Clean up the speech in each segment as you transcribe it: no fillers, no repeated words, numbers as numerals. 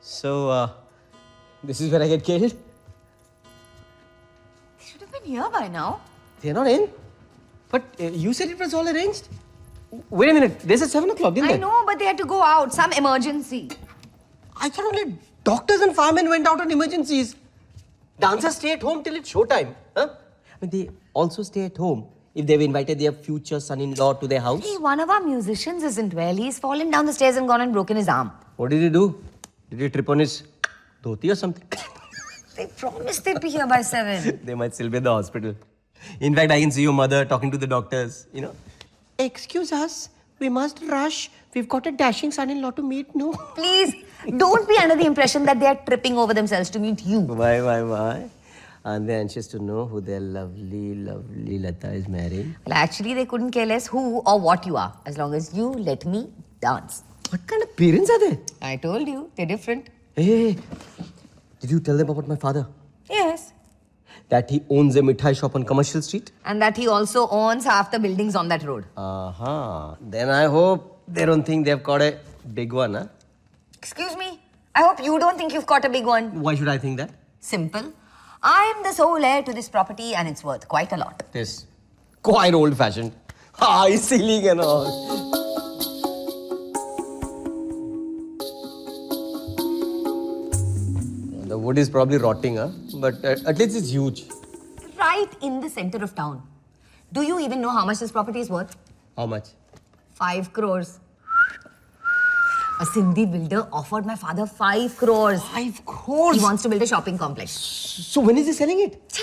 So, this is where I get killed? They should have been here by now. They're not in. But you said it was all arranged. Wait a minute. They said 7 o'clock, didn't they? I know, but they had to go out. Some emergency. I thought only doctors and firemen went out on emergencies. Dancers stay at home till it's showtime. Huh? I mean, they also stay at home if they've invited their future son-in-law to their house. Hey, one of our musicians isn't well. He's fallen down the stairs and gone and broken his arm. What did he do? Did he trip on his dhoti or something? They promised they'd be here by 7. They might still be at the hospital. In fact, I can see your mother talking to the doctors, you know. Excuse us, we must rush. We've got a dashing son-in-law to meet, no? Please, don't be under the impression that they are tripping over themselves to meet you. Why? Aren't they anxious to know who their lovely Lata is marrying? Well, actually, they couldn't care less who or what you are, as long as you let me dance. What kind of parents are they? I told you, they're different. Hey, did you tell them about my father? Yes. That he owns a mithai shop on Commercial Street? And that he also owns half the buildings on that road. Then I hope they don't think they've got a big one, huh? Excuse me? I hope you don't think you've got a big one. Why should I think that? Simple. I am the sole heir to this property and it's worth quite a lot. It is quite old-fashioned. High ceiling and all. The wood is probably rotting, huh? But at least it's huge. Right in the center of town. Do you even know how much this property is worth? How much? 5 crores. A Sindhi builder offered my father 5 crores. 5 crores? He wants to build a shopping complex. So when is he selling it?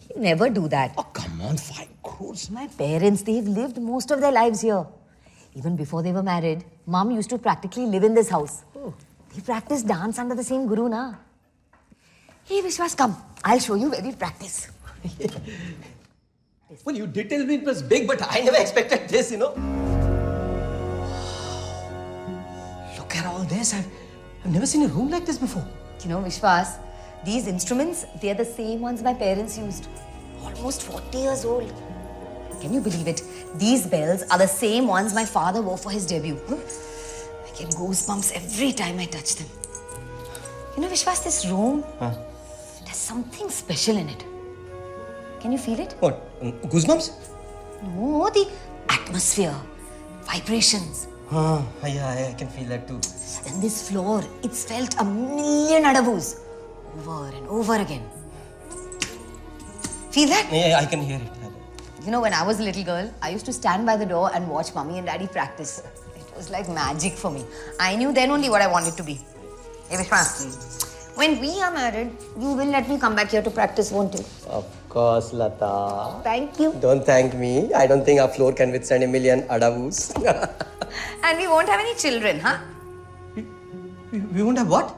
He'd never do that. Oh, come on, 5 crores. My parents, they've lived most of their lives here. Even before they were married, Mom used to practically live in this house. Oh. They practiced dance under the same guru, na? Hey, Vishwas, come. I'll show you where we practice. Well, you did tell me it was big, but I never expected this, you know. Look at all this. I've never seen a room like this before. You know, Vishwas, these instruments, they're the same ones my parents used. Almost 40 years old. Can you believe it? These bells are the same ones my father wore for his debut. I get goosebumps every time I touch them. You know, Vishwas, this room, it has something special in it. Can you feel it? What? Goosebumps? No, the atmosphere, vibrations. Yeah, I can feel that too. And this floor, it's felt a million adavus over and over again. Feel that? Yeah, I can hear it. You know, when I was a little girl, I used to stand by the door and watch Mummy and Daddy practice. It was like magic for me. I knew then only what I wanted to be. Hey, Vishwas, when we are married, you will let me come back here to practice, won't you? Of course, Lata. Thank you. Don't thank me. I don't think our floor can withstand a million adavus. And we won't have any children, huh? We won't have what?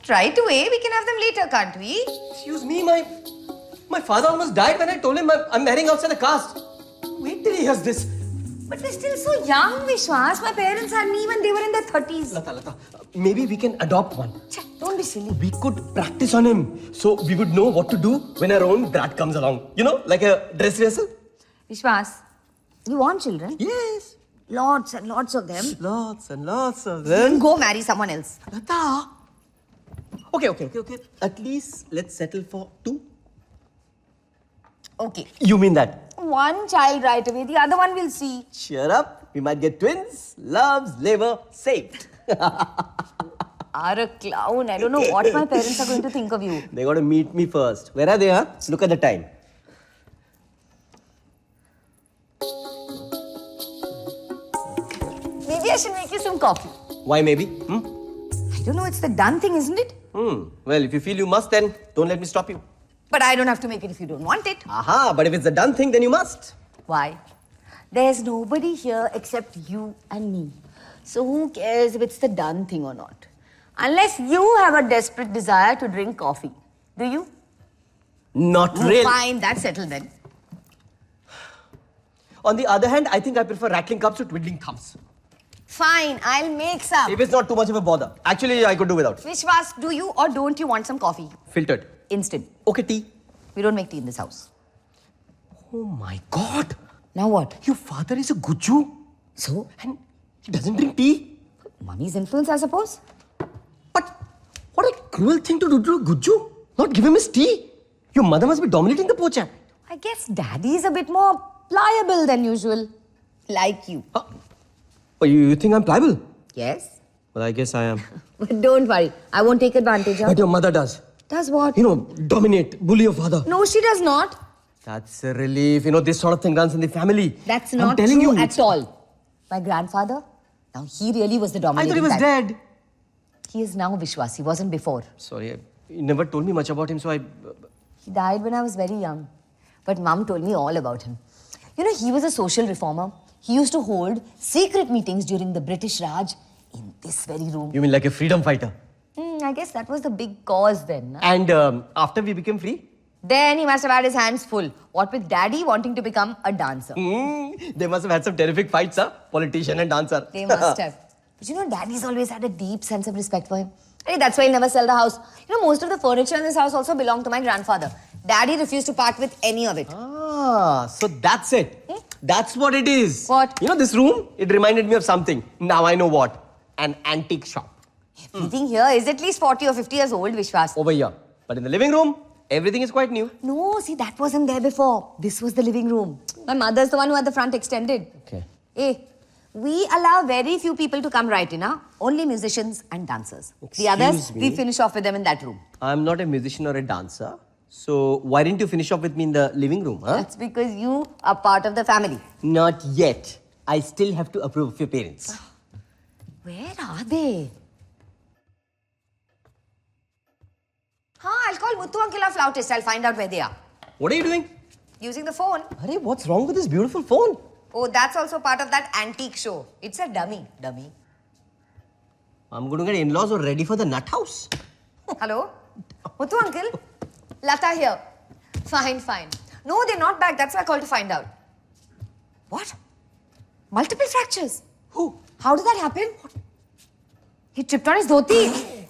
Right away, we can have them later, can't we? Excuse me, my father almost died when I told him I'm marrying outside the caste. Wait till he hears this. But we're still so young, Vishwas. My parents had me when they were in their 30s. Lata, maybe we can adopt one. Don't be silly. We could practice on him so we would know what to do when our own brat comes along. You know, like a dress rehearsal? Vishwas, you want children? Yes. Lots and lots of them. Lots and lots of them. Go marry someone else. Lata. Okay. At least let's settle for 2. Okay. You mean that? One child right away, the other one we'll see. Cheer up. We might get twins. Love's labor saved. Are a clown. I don't know what my parents are going to think of you. They got to meet me first. Where are they, huh? Look at the time. Maybe I should make you some coffee. Why maybe? I don't know, it's the done thing, isn't it? Well, if you feel you must, then don't let me stop you. But I don't have to make it if you don't want it. Aha, but if it's a done thing, then you must. Why? There's nobody here except you and me. So who cares if it's the done thing or not? Unless you have a desperate desire to drink coffee. Do you? Not really. Fine, that's settled then. On the other hand, I think I prefer rattling cups to twiddling thumbs. Fine, I'll make some. If it's not too much of a bother. Actually, I could do without. Vishwas, do you or don't you want some coffee? Filtered. Instant. Okay, tea. We don't make tea in this house. Oh my God. Now what? Your father is a Gujju. So? And he doesn't drink tea. Mummy's influence, I suppose? But what a cruel thing to do to a Gujju. Not give him his tea. Your mother must be dominating the poor chap. I guess daddy's a bit more pliable than usual. Like you. Oh, you think I'm pliable? Yes? Well, I guess I am. But don't worry, I won't take advantage of. But your mother does. Does what? You know, dominate, bully your father. No, she does not. That's a relief. You know, this sort of thing runs in the family. That's I'm not telling true you, at all. My grandfather, now he really was the I dominating thought he was type. dead. He is now Vishwas. He wasn't before. Sorry, you never told me much about him, so I... He died when I was very young. But Mum told me all about him. You know, he was a social reformer. He used to hold secret meetings during the British Raj in this very room. You mean like a freedom fighter? I guess that was the big cause then. Na? And after we became free? Then he must have had his hands full. What with Daddy wanting to become a dancer. They must have had some terrific fights, huh? Politician and dancer. They must have. But you know, Daddy's always had a deep sense of respect for him. Hey, that's why he'll never sell the house. You know, most of the furniture in this house also belonged to my grandfather. Daddy refused to part with any of it. Ah, so that's it. That's what it is. What? You know, this room, it reminded me of something. Now I know what. An antique shop. Everything here is at least 40 or 50 years old, Vishwas. Over here. But in the living room, everything is quite new. No, see, that wasn't there before. This was the living room. My mother's the one who had the front extended. Okay. Hey, we allow very few people to come right in, huh? Only musicians and dancers. Excuse the others, me? we finish off with them in that room. I'm not a musician or a dancer. So why didn't you finish off with me in the living room, huh? That's because you are part of the family. Not yet. I still have to approve of your parents. Where are they? I'll call Muthu uncle or flautist. I'll find out where they are. What are you doing? Using the phone. Arey, what's wrong with this beautiful phone? Oh, that's also part of that antique show. It's a dummy. I'm going to get in-laws all ready for the nut house. Hello? Muthu uncle? Lata here. Fine. No, they're not back. That's why I called to find out. What? Multiple fractures? Who? How did that happen? He tripped on his dhoti.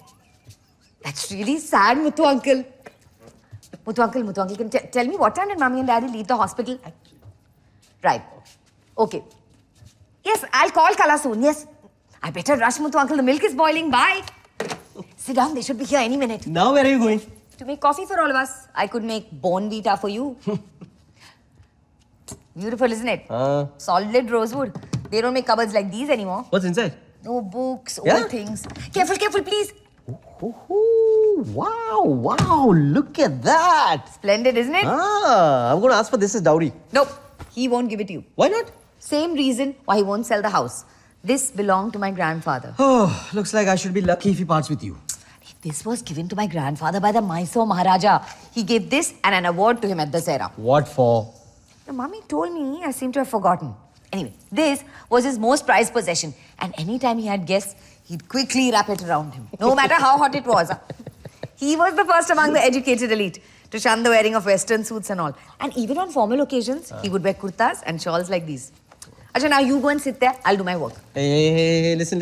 That's really sad, Muthu uncle. Muthu uncle, can you tell me what time did Mommy and Daddy leave the hospital? Right. Okay. Yes, I'll call Kala soon. Yes. I better rush, Muthu uncle. The milk is boiling. Bye. Sit down. They should be here any minute. Now where are you going? To make coffee for all of us. I could make Bonvita for you. Beautiful, isn't it? Solid rosewood. They don't make cupboards like these anymore. What's inside? No books, Yeah? old things. Careful, please. Oh, wow, look at that. Splendid, isn't it? I'm going to ask for this as dowry. Nope. He won't give it to you. Why not? Same reason why he won't sell the house. This belonged to my grandfather. Oh, looks like I should be lucky if he parts with you. This was given to my grandfather by the Mysore Maharaja. He gave this and an award to him at the Sera. What for? Your mommy told me, I seem to have forgotten. Anyway, this was his most prized possession. And anytime he had guests, he'd quickly wrap it around him, no matter how hot it was. He was the first among the educated elite to shun the wearing of Western suits and all. And even on formal occasions, he would wear kurtas and shawls like these. Acha, now you go and sit there. I'll do my work. Hey, listen.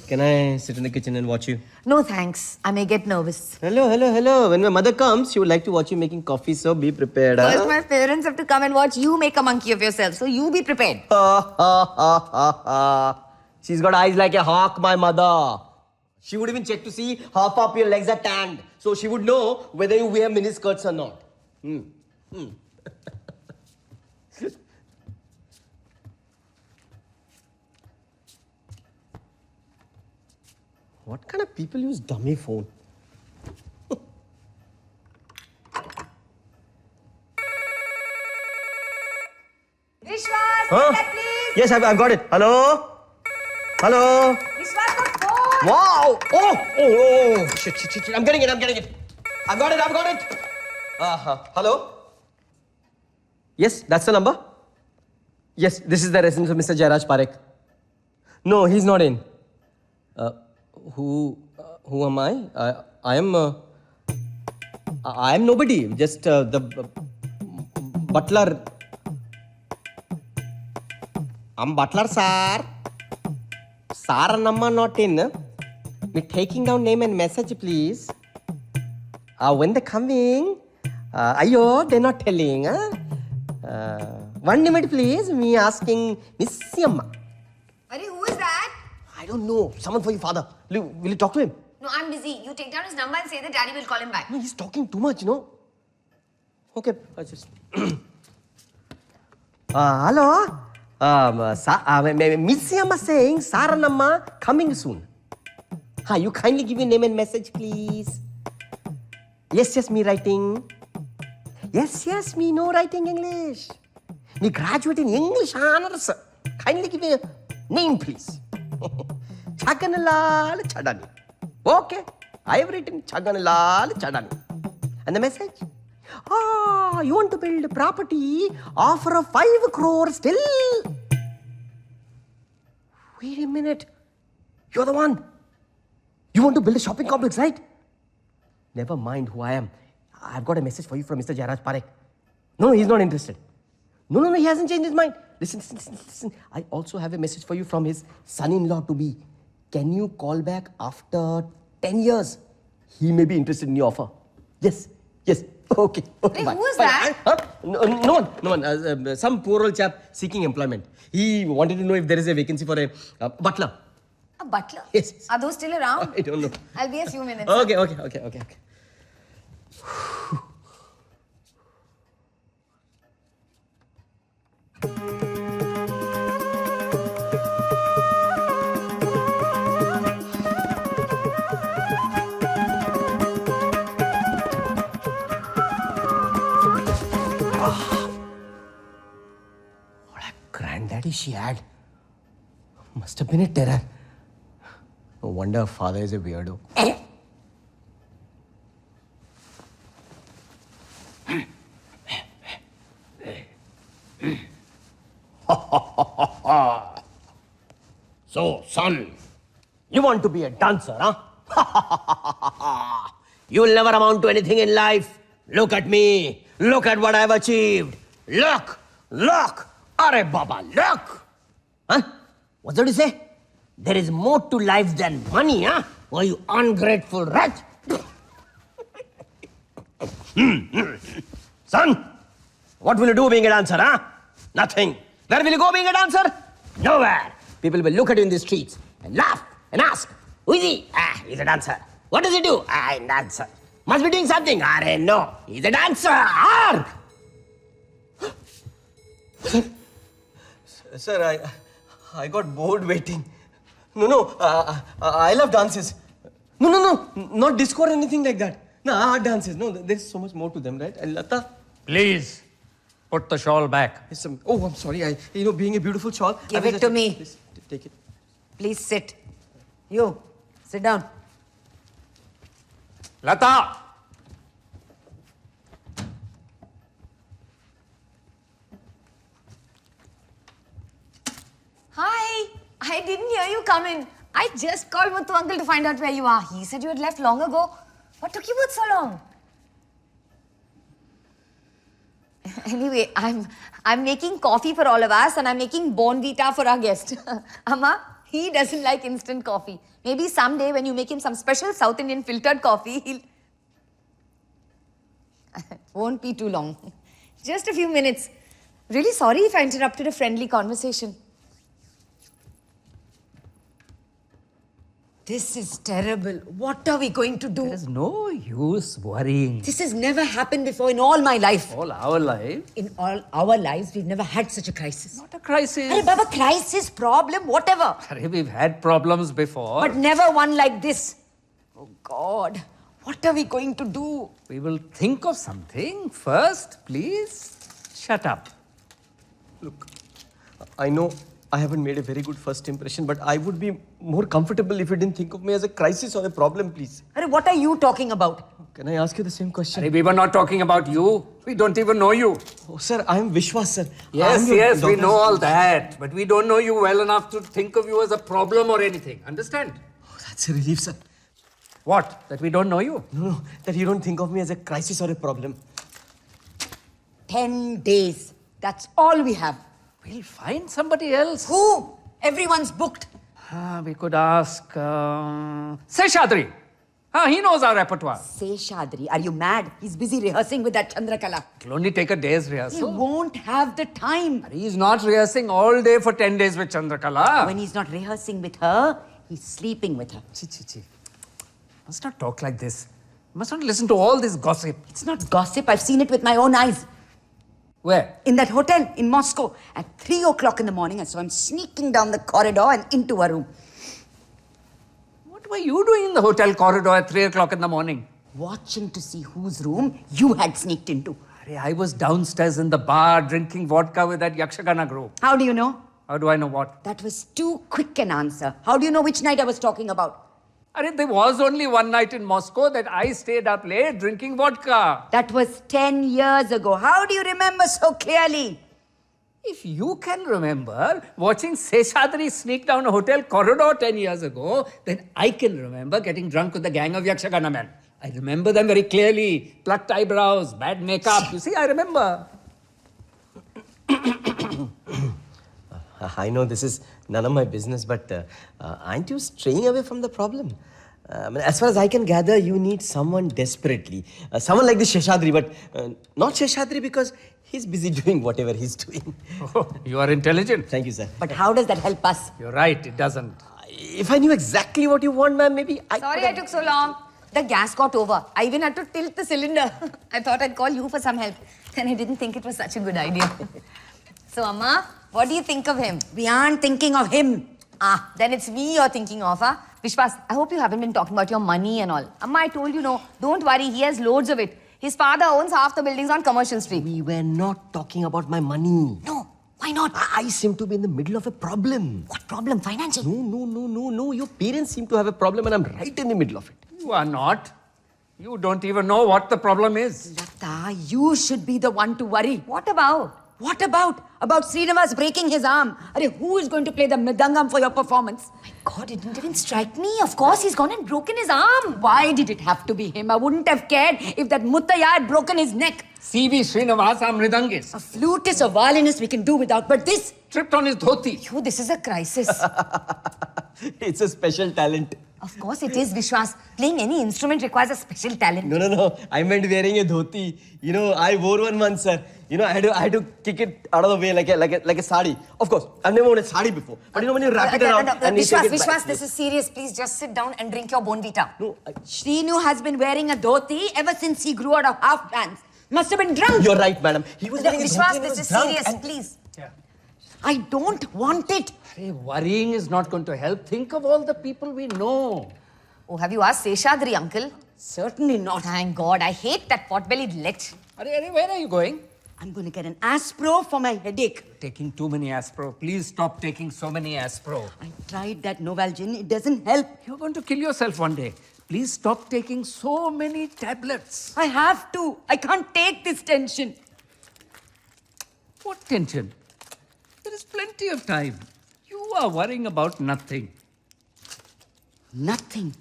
Can I sit in the kitchen and watch you? No thanks. I may get nervous. Hello. When my mother comes, she would like to watch you making coffee, so be prepared. First, my parents have to come and watch you make a monkey of yourself. So you be prepared. She's got eyes like a hawk, my mother. She would even check to see how far your legs are tanned. So she would know whether you wear miniskirts or not. What kind of people use dummy phone? Vishwas, Huh? that please. Yes, I've got it. Hello? Vishwas, the phone. Wow! Oh! Shit. I'm getting it. I've got it. Hello? Yes, that's the number? Yes, this is the residence of Mr. Jairaj Parekh. No, he's not in. Who am I? I am nobody. Just the butler. I'm butler, sir. Sir and Amma not in. Me taking down name and message, please. When they're coming? Ayo, they're not telling. 1 minute, please. Me asking Miss Amma. Arey, who is that? I don't know. Someone for your father. Will you talk to him? No, I'm busy. You take down his number and say that Daddy will call him back. No, he's talking too much, Okay, I just... hello? Miss Amma saying Saranamma coming soon. You kindly give your name and message, please. Yes, me writing. Yes, me no writing English. Me graduate in English honors. Kindly give me a name, please. Chaganalal Chadani. Okay, I have written Chaganalal Chadani. And the message? You want to build a property, offer of 5 crore still? Wait a minute. You're the one. You want to build a shopping complex, right? Never mind who I am. I've got a message for you from Mr. Jairaj Parekh. No, he's not interested. No, he hasn't changed his mind. Listen. I also have a message for you from his son-in-law to be. Can you call back after 10 years? He may be interested in your offer. Yes. Okay. Hey, Bye. who is that? No one. Some poor old chap seeking employment. He wanted to know if there is a vacancy for a butler. A butler? Yes. Are those still around? I don't know. I'll be a few minutes. Okay. What a granddaddy she had. Must have been a terror. No wonder her father is a weirdo. So, son, you want to be a dancer, huh? You'll never amount to anything in life. Look at me. Look at what I've achieved. Look. Arre Baba, look. Huh? What's that you say? There is more to life than money, huh? Oh, you ungrateful rat. Son, what will you do being a dancer, huh? Nothing. Where will you go being a dancer? Nowhere. People will look at you in the streets and laugh and ask, who is he? He's a dancer. What does he do? A dancer. Must be doing something. No. He's a dancer. Sir, I got bored waiting. No, I love dances. No, not disco or anything like that. No, art dances. No, there's so much more to them, right? And Lata? Please, put the shawl back. I'm sorry. Being a beautiful shawl. Give it to me. Please, take it. Please sit. You, sit down. Lata! Hi. I didn't hear you come in. I just called Muthu uncle to find out where you are. He said you had left long ago. What took you both so long? Anyway, I'm making coffee for all of us and I'm making Bonvita for our guest. Amma, he doesn't like instant coffee. Maybe someday when you make him some special South Indian filtered coffee, he'll... Won't be too long. Just a few minutes. Really sorry if I interrupted a friendly conversation. This is terrible. What are we going to do? There's no use worrying. This has never happened before in all my life. All our life, In all our lives, we've never had such a crisis. not a crisis. Hey, Baba, crisis, problem, whatever. Arey, we've had problems before. But never one like this. Oh, God. What are we going to do? We will think of something. First, please, shut up. Look, I know I haven't made a very good first impression, but I would be more comfortable if you didn't think of me as a crisis or a problem, please. Arey, what are you talking about? Can I ask you the same question? Arey, we were not talking about you. We don't even know you. Oh, sir, I am Vishwas, sir. I Yes, am your yes, we daughter's- know all that. But we don't know you well enough to think of you as a problem or anything. Understand? Oh, that's a relief, sir. What? That we don't know you? No, that you don't think of me as a crisis or a problem. 10 days. That's all we have. We'll find somebody else. Who? Everyone's booked. We could ask Seshadri. He knows our repertoire. Seshadri, are you mad? He's busy rehearsing with that Chandrakala. It'll only take a day's He rehearsal. won't have the time. He's not rehearsing all day for 10 days with Chandrakala. When he's not rehearsing with her, he's sleeping with her. Chi. Must not talk like this. You must not listen to all this gossip. It's not gossip. I've seen it with my own eyes. Where? In that hotel in Moscow at 3 o'clock in the morning. I saw him sneaking down the corridor and into her room. What were you doing in the hotel corridor at 3 o'clock in the morning? Watching to see whose room you had sneaked into. I was downstairs in the bar drinking vodka with that Yakshagana group. How do you know? How do I know what? That was too quick an answer. How do you know which night I was talking about? There was only one night in Moscow that I stayed up late drinking vodka. That was 10 years ago. How do you remember so clearly? If you can remember watching Seshadri sneak down a hotel corridor 10 years ago, then I can remember getting drunk with the gang of Yakshagana men. I remember them very clearly. Plucked eyebrows, bad makeup. You see, I remember. I know this is none of my business, but aren't you straying away from the problem? As far as I can gather, you need someone desperately. Someone like this Seshadri, but not Seshadri because he's busy doing whatever he's doing. Oh, you are intelligent. Thank you, sir. But how does that help us? You're right, it doesn't. If I knew exactly what you want, ma'am, maybe I Sorry could I took so long. The gas got over. I even had to tilt the cylinder. I thought I'd call you for some help. Then I didn't think it was such a good idea. So, Amma, what do you think of him? We aren't thinking of him. Then it's me you're thinking of, huh? Vishwas, I hope you haven't been talking about your money and all. Amma, I told you no. Don't worry, he has loads of it. His father owns half the buildings on Commercial Street. We were not talking about my money. No, why not? I seem to be in the middle of a problem. What problem? Financial? No. Your parents seem to have a problem and I'm right in the middle of it. You are not. You don't even know what the problem is. Lata, you should be the one to worry. What about? What about? About Srinivas breaking his arm. Who is going to play the mridangam for your performance? My God, it didn't even strike me. Of course, he's gone and broken his arm. Why did it have to be him? I wouldn't have cared if that Muttaya had broken his neck. C.V. Srinivasa Mridangis A flutist, a violinist we can do without, but this... tripped on his dhoti. Phew, this is a crisis. It's a special talent. Of course it is, Vishwas. Playing any instrument requires a special talent. No. I meant wearing a dhoti. I wore one once, sir. I had to kick it out of the way like a sari. Of course, I've never worn a sari before. But when you wrap it around and you take it back. Vishwas, this is serious. Please just sit down and drink your Bonvita. No, Shrinu has been wearing a dhoti ever since he grew out of half pants. Must have been drunk. You're right, madam. He was wearing a dhoti Vishwas, and he this was is drunk serious. and- Please. Yeah. I don't want it. Worrying is not going to help. Think of all the people we know. Oh, have you asked Seshadri, uncle? Certainly not. Thank God. I hate that pot-bellied lech. Where are you going? I'm going to get an Aspro for my headache. Taking too many Aspro. Please stop taking so many Aspro. I tried that Novalgin. It doesn't help. You're going to kill yourself one day. Please stop taking so many tablets. I have to. I can't take this tension. What tension? There is plenty of time. You are worrying about nothing. Nothing.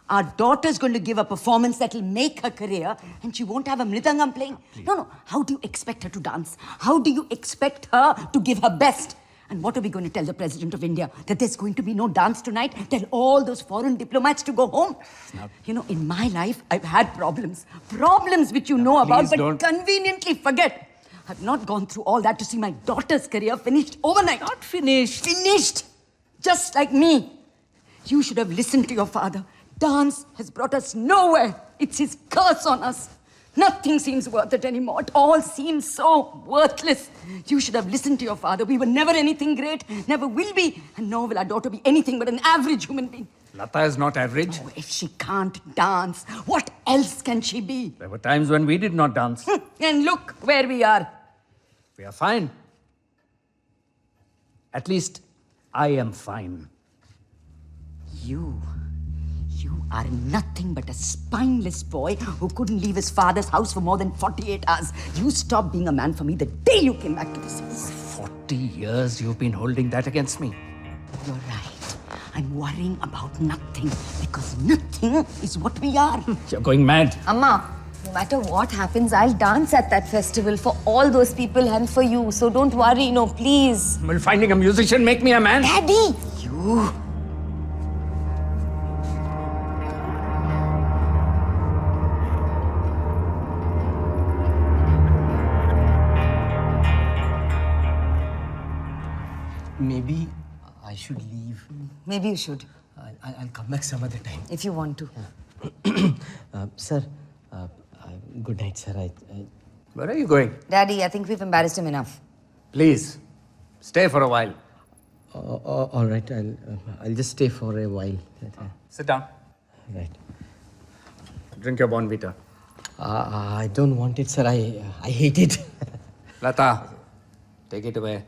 Our daughter's going to give a performance that'll make her career and she won't have a mridangam playing. No. How do you expect her to dance? How do you expect her to give her best? And what are we going to tell the President of India? That there's going to be no dance tonight? Tell all those foreign diplomats to go home? You know, in my life, I've had problems. Problems which you know about, but conveniently forget. I've not gone through all that to see my daughter's career finished overnight. Not finished. Finished! Just like me. You should have listened to your father. Dance has brought us nowhere. It's his curse on us. Nothing seems worth it anymore. It all seems so worthless. You should have listened to your father. We were never anything great, never will be, and nor will our daughter be anything but an average human being. Lata is not average. Oh, if she can't dance, what else can she be? There were times when we did not dance. And look where we are. We are fine. At least I am fine. You are nothing but a spineless boy who couldn't leave his father's house for more than 48 hours. You stopped being a man for me the day you came back to this house. 40 years you've been holding that against me. You're right. I'm worrying about nothing because nothing is what we are. You're going mad. Amma, no matter what happens, I'll dance at that festival for all those people and for you. So don't worry, no, please. Will finding a musician make me a man? Daddy! You... Maybe I should leave. Maybe you should, I'll come back some other time. if you want to. Sir, good night, sir. Where are you going? Daddy, I think we've embarrassed him enough. Please, stay for a while. All right, I'll just stay for a while. Sit down. Right. Drink your Bonvita. I don't want it, sir. I hate it. Lata, take it away.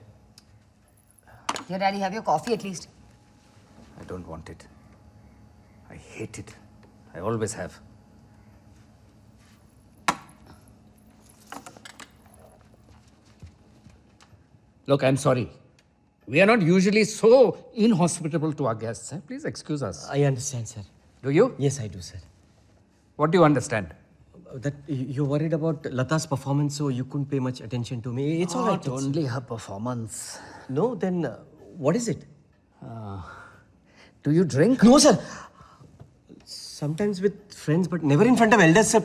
Here, Daddy, have your coffee at least. I don't want it. I hate it. I always have. Look, I'm sorry. We are not usually so inhospitable to our guests. Please excuse us. I understand, sir. Do you? Yes, I do, sir. What do you understand? That you're worried about Lata's performance, so you couldn't pay much attention to me. It's all right. Not only her performance. No, then what is it? Do you drink? No, sir. Sometimes with friends, but never in front of elders, sir.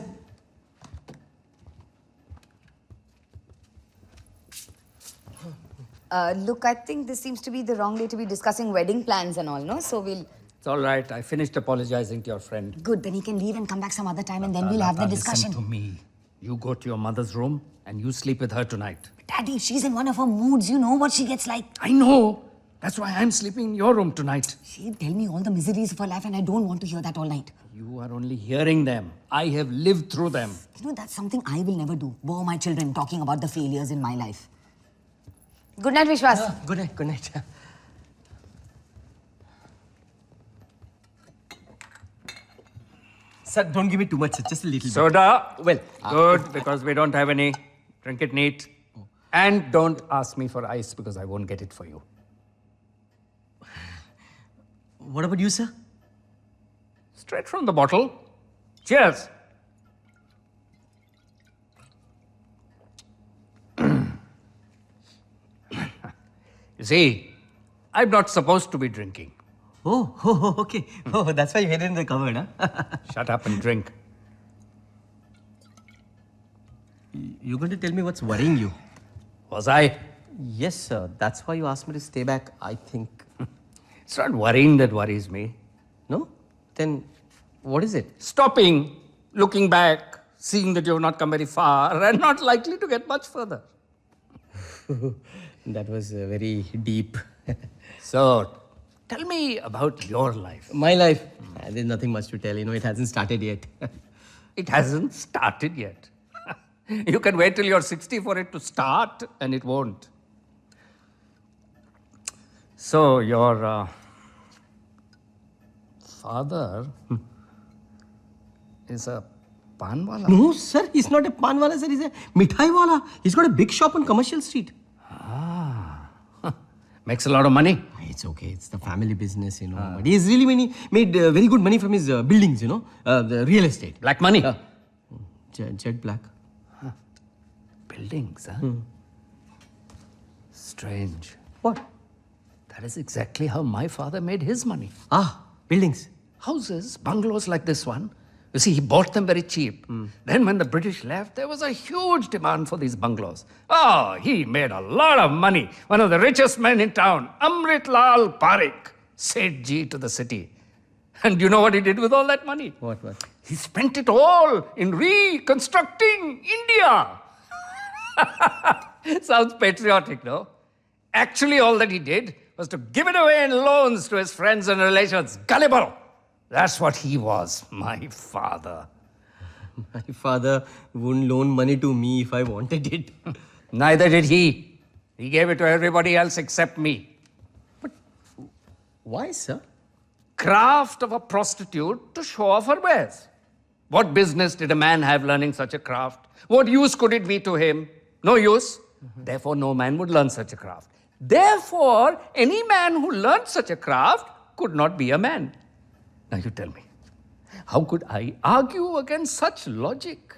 Look, I think this seems to be the wrong day to be discussing wedding plans and all, no? So we'll... It's all right. I finished apologizing to your friend. Good, then he can leave and come back some other time and then we'll have the discussion. Listen to me. You go to your mother's room and you sleep with her tonight. Daddy, she's in one of her moods. You know what she gets like. I know. That's why I'm sleeping in your room tonight. She'll tell me all the miseries of her life and I don't want to hear that all night. You are only hearing them. I have lived through them. You know, that's something I will never do. Bore my children talking about the failures in my life. Good night, Vishwas. Good night, good night. Sir, don't give me too much, sir. Just a little bit. Soda? Well, Good, because we don't have any. Drink it neat. And don't ask me for ice because I won't get it for you. What about you, sir? Straight from the bottle. Cheers. You see, I'm not supposed to be drinking. Oh, okay. Oh, that's why you hid it in the cupboard, huh? Shut up and drink. You're going to tell me what's worrying you? Was I? Yes, sir. That's why you asked me to stay back, I think. It's not worrying that worries me. No? Then what is it? Stopping, looking back, seeing that you have not come very far and not likely to get much further. That was very deep. So, tell me about your life. My life? There's nothing much to tell. You know, it hasn't started yet. It hasn't started yet. You can wait till you're 60 for it to start, and it won't. So, your father is a panwala? No, sir. He's not a panwala, sir. He's a mithai wala. He's got a big shop on Commercial Street. Makes a lot of money. It's okay. It's the family business, you know. But he's really made very good money from his buildings, you know, the real estate. Black money. Jet black. Buildings, huh? Strange. What? That is exactly how my father made his money. Buildings. Houses, bungalows like this one. You see, he bought them very cheap. Then when the British left, there was a huge demand for these bungalows. Oh, he made a lot of money. One of the richest men in town, Amrit Lal Parekh, said G to the city. And you know what he did with all that money? What? He spent it all in reconstructing India. Sounds patriotic, no? Actually, all that he did was to give it away in loans to his friends and relations. Gullible. That's what he was, my father. My father wouldn't loan money to me if I wanted it. Neither did he. He gave it to everybody else except me. Why, sir? Craft of a prostitute to show off her wares. What business did a man have learning such a craft? What use could it be to him? No use. Therefore, no man would learn such a craft. Therefore, any man who learned such a craft could not be a man. Now you tell me, how could I argue against such logic?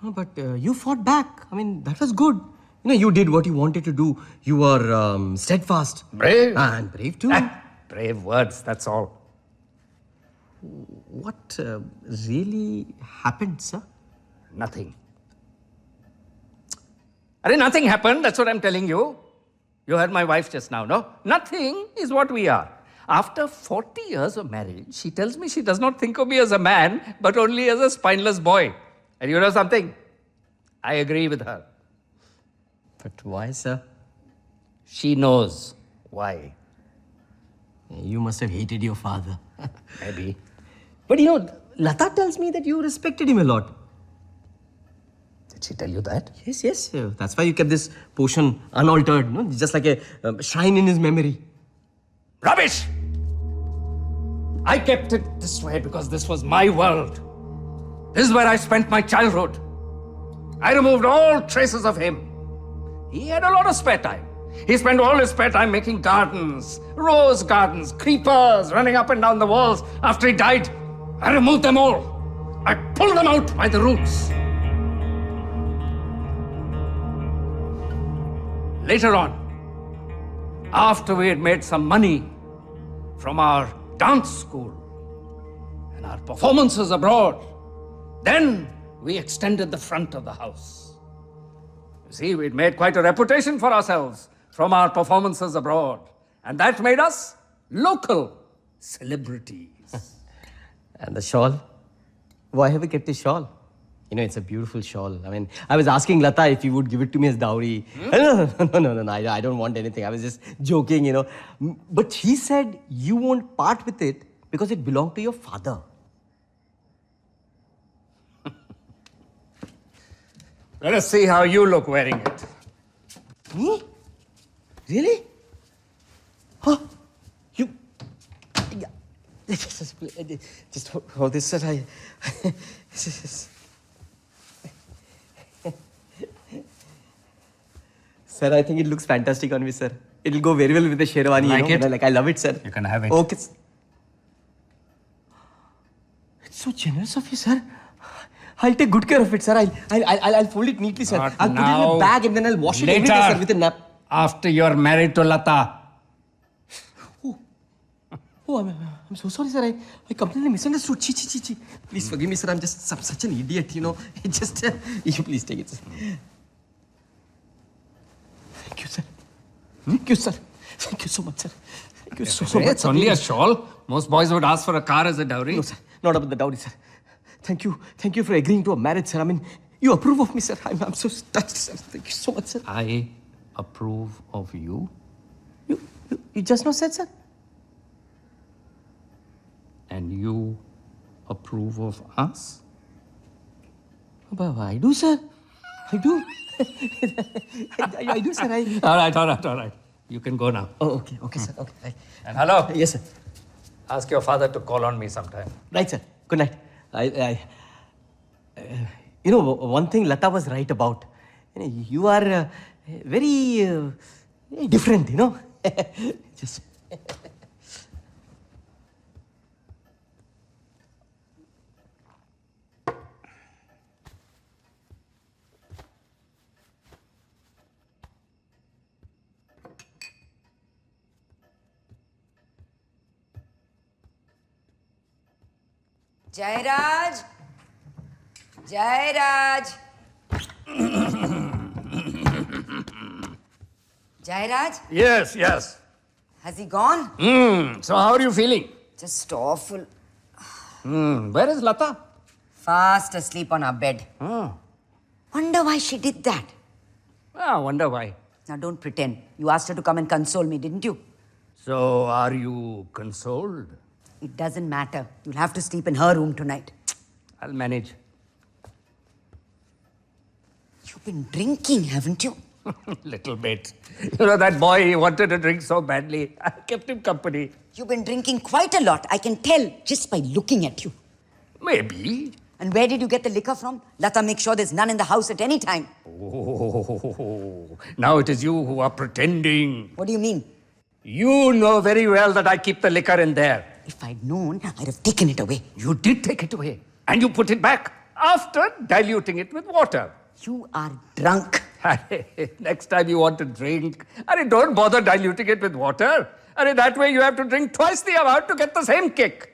But you fought back. I mean, that was good. You know, you did what you wanted to do. You were steadfast. Brave. And brave too. Brave words, that's all. What really happened, sir? Nothing. Nothing happened, that's what I'm telling you. You heard my wife just now, no? Nothing is what we are. After 40 years of marriage, she tells me she does not think of me as a man, but only as a spineless boy. And you know something? I agree with her. But why, sir? She knows why. You must have hated your father. Maybe. But you know, Lata tells me that you respected him a lot. Did she tell you that? Yes. That's why you kept this potion unaltered, no? Just like a shrine in his memory. Rubbish! I kept it this way because this was my world. This is where I spent my childhood. I removed all traces of him. He had a lot of spare time. He spent all his spare time making gardens, rose gardens, creepers running up and down the walls. After he died, I removed them all. I pulled them out by the roots. Later on, after we had made some money from our dance school and our performances abroad, then we extended the front of the house. You see, we'd made quite a reputation for ourselves from our performances abroad, and that made us local celebrities. And the shawl? Why have you kept the shawl? You know, it's a beautiful shawl. I mean, I was asking Lata if he would give it to me as dowry. No, I don't want anything. I was just joking, you know. But he said you won't part with it because it belonged to your father. Let us see how you look wearing it. Me? Really? Huh? You... Yeah. Just hold this, sir. Sir, I think it looks fantastic on me, sir. It'll go very well with the sherwani, Like you know. it? Like, I love it, sir. You can have it. Okay. It's so generous of you, sir. I'll take good care of it, sir. I'll fold it neatly, sir. Not I'll put it in now. a bag and then I'll wash it every day, Later. sir, with a nap. After you're married to Lata. Oh, I'm so sorry, sir. I completely misunderstood. Chi. Please forgive me, sir. I'm just such an idiot, you know. It just... you please take it, sir. Thank you, sir. Thank you, sir. Thank you so much, sir. Thank you so much. It's only a shawl. Most boys would ask for a car as a dowry. No, sir. Not about the dowry, sir. Thank you. Thank you for agreeing to a marriage, sir. I mean, you approve of me, sir. I'm so touched, sir. Thank you so much, sir. I approve of you. You just now said, sir? And you approve of us? But I do, sir. I do. I do, sir. All right. You can go now. Oh, okay, sir. Okay. And hello. Yes, sir. Ask your father to call on me sometime. Right, sir. Good night. You know, one thing Lata was right about. You know, you are very different, you know. Jairaj! Jairaj! Jairaj? Yes, yes. Has he gone? So how are you feeling? Just awful. Where is Lata? Fast asleep on our bed. Oh. Wonder why she did that. I wonder why. Now don't pretend. You asked her to come and console me, didn't you? So are you consoled? It doesn't matter. You'll have to sleep in her room tonight. I'll manage. You've been drinking, haven't you? Little bit. You know, that boy, he wanted to drink so badly. I kept him company. You've been drinking quite a lot. I can tell just by looking at you. Maybe. And where did you get the liquor from? Lata, make sure there's none in the house at any time. Oh, now it is you who are pretending. What do you mean? You know very well that I keep the liquor in there. If I'd known, I'd have taken it away. You did take it away. And you put it back after diluting it with water. You are drunk. Next time you want to drink, don't bother diluting it with water. That way you have to drink twice the amount to get the same kick.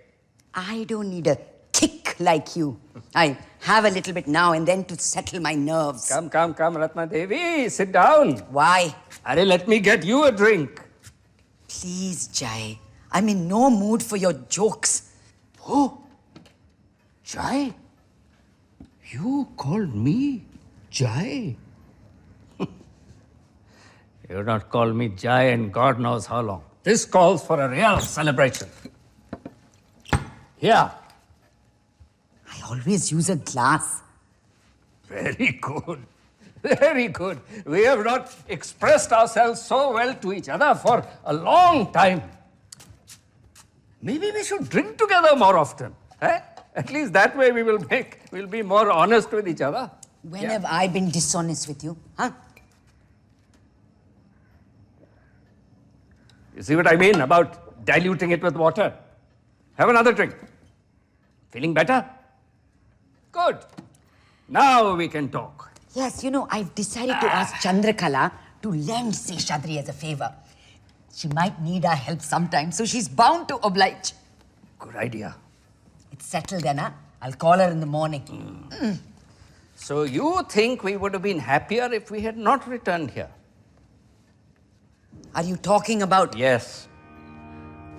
I don't need a kick like you. I have a little bit now and then to settle my nerves. Come, Ratna Devi, sit down. Why? Let me get you a drink. Please, Jai. I'm in no mood for your jokes. Oh, Jai? You called me Jai? You not call me Jai and God knows how long. This calls for a real celebration. Here. I always use a glass. Very good. Very good. We have not expressed ourselves so well to each other for a long time. Maybe we should drink together more often. At least that way we'll be more honest with each other. When have I been dishonest with you? Huh? You see what I mean about diluting it with water? Have another drink. Feeling better? Good. Now we can talk. Yes, I've decided to ask Chandrakala to lend Seshadri as a favor. She might need our help sometime, so she's bound to oblige. Good idea. It's settled then, huh? I'll call her in the morning. So you think we would have been happier if we had not returned here? Are you talking about... Yes.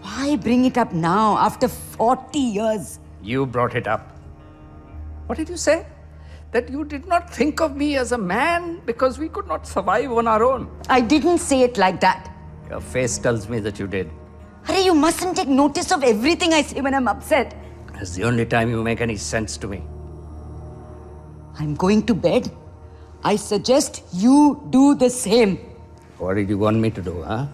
Why bring it up now, after 40 years? You brought it up. What did you say? That you did not think of me as a man because we could not survive on our own. I didn't say it like that. Your face tells me that you did. Hurry, you mustn't take notice of everything I say when I'm upset. It's the only time you make any sense to me. I'm going to bed. I suggest you do the same. What did you want me to do, huh?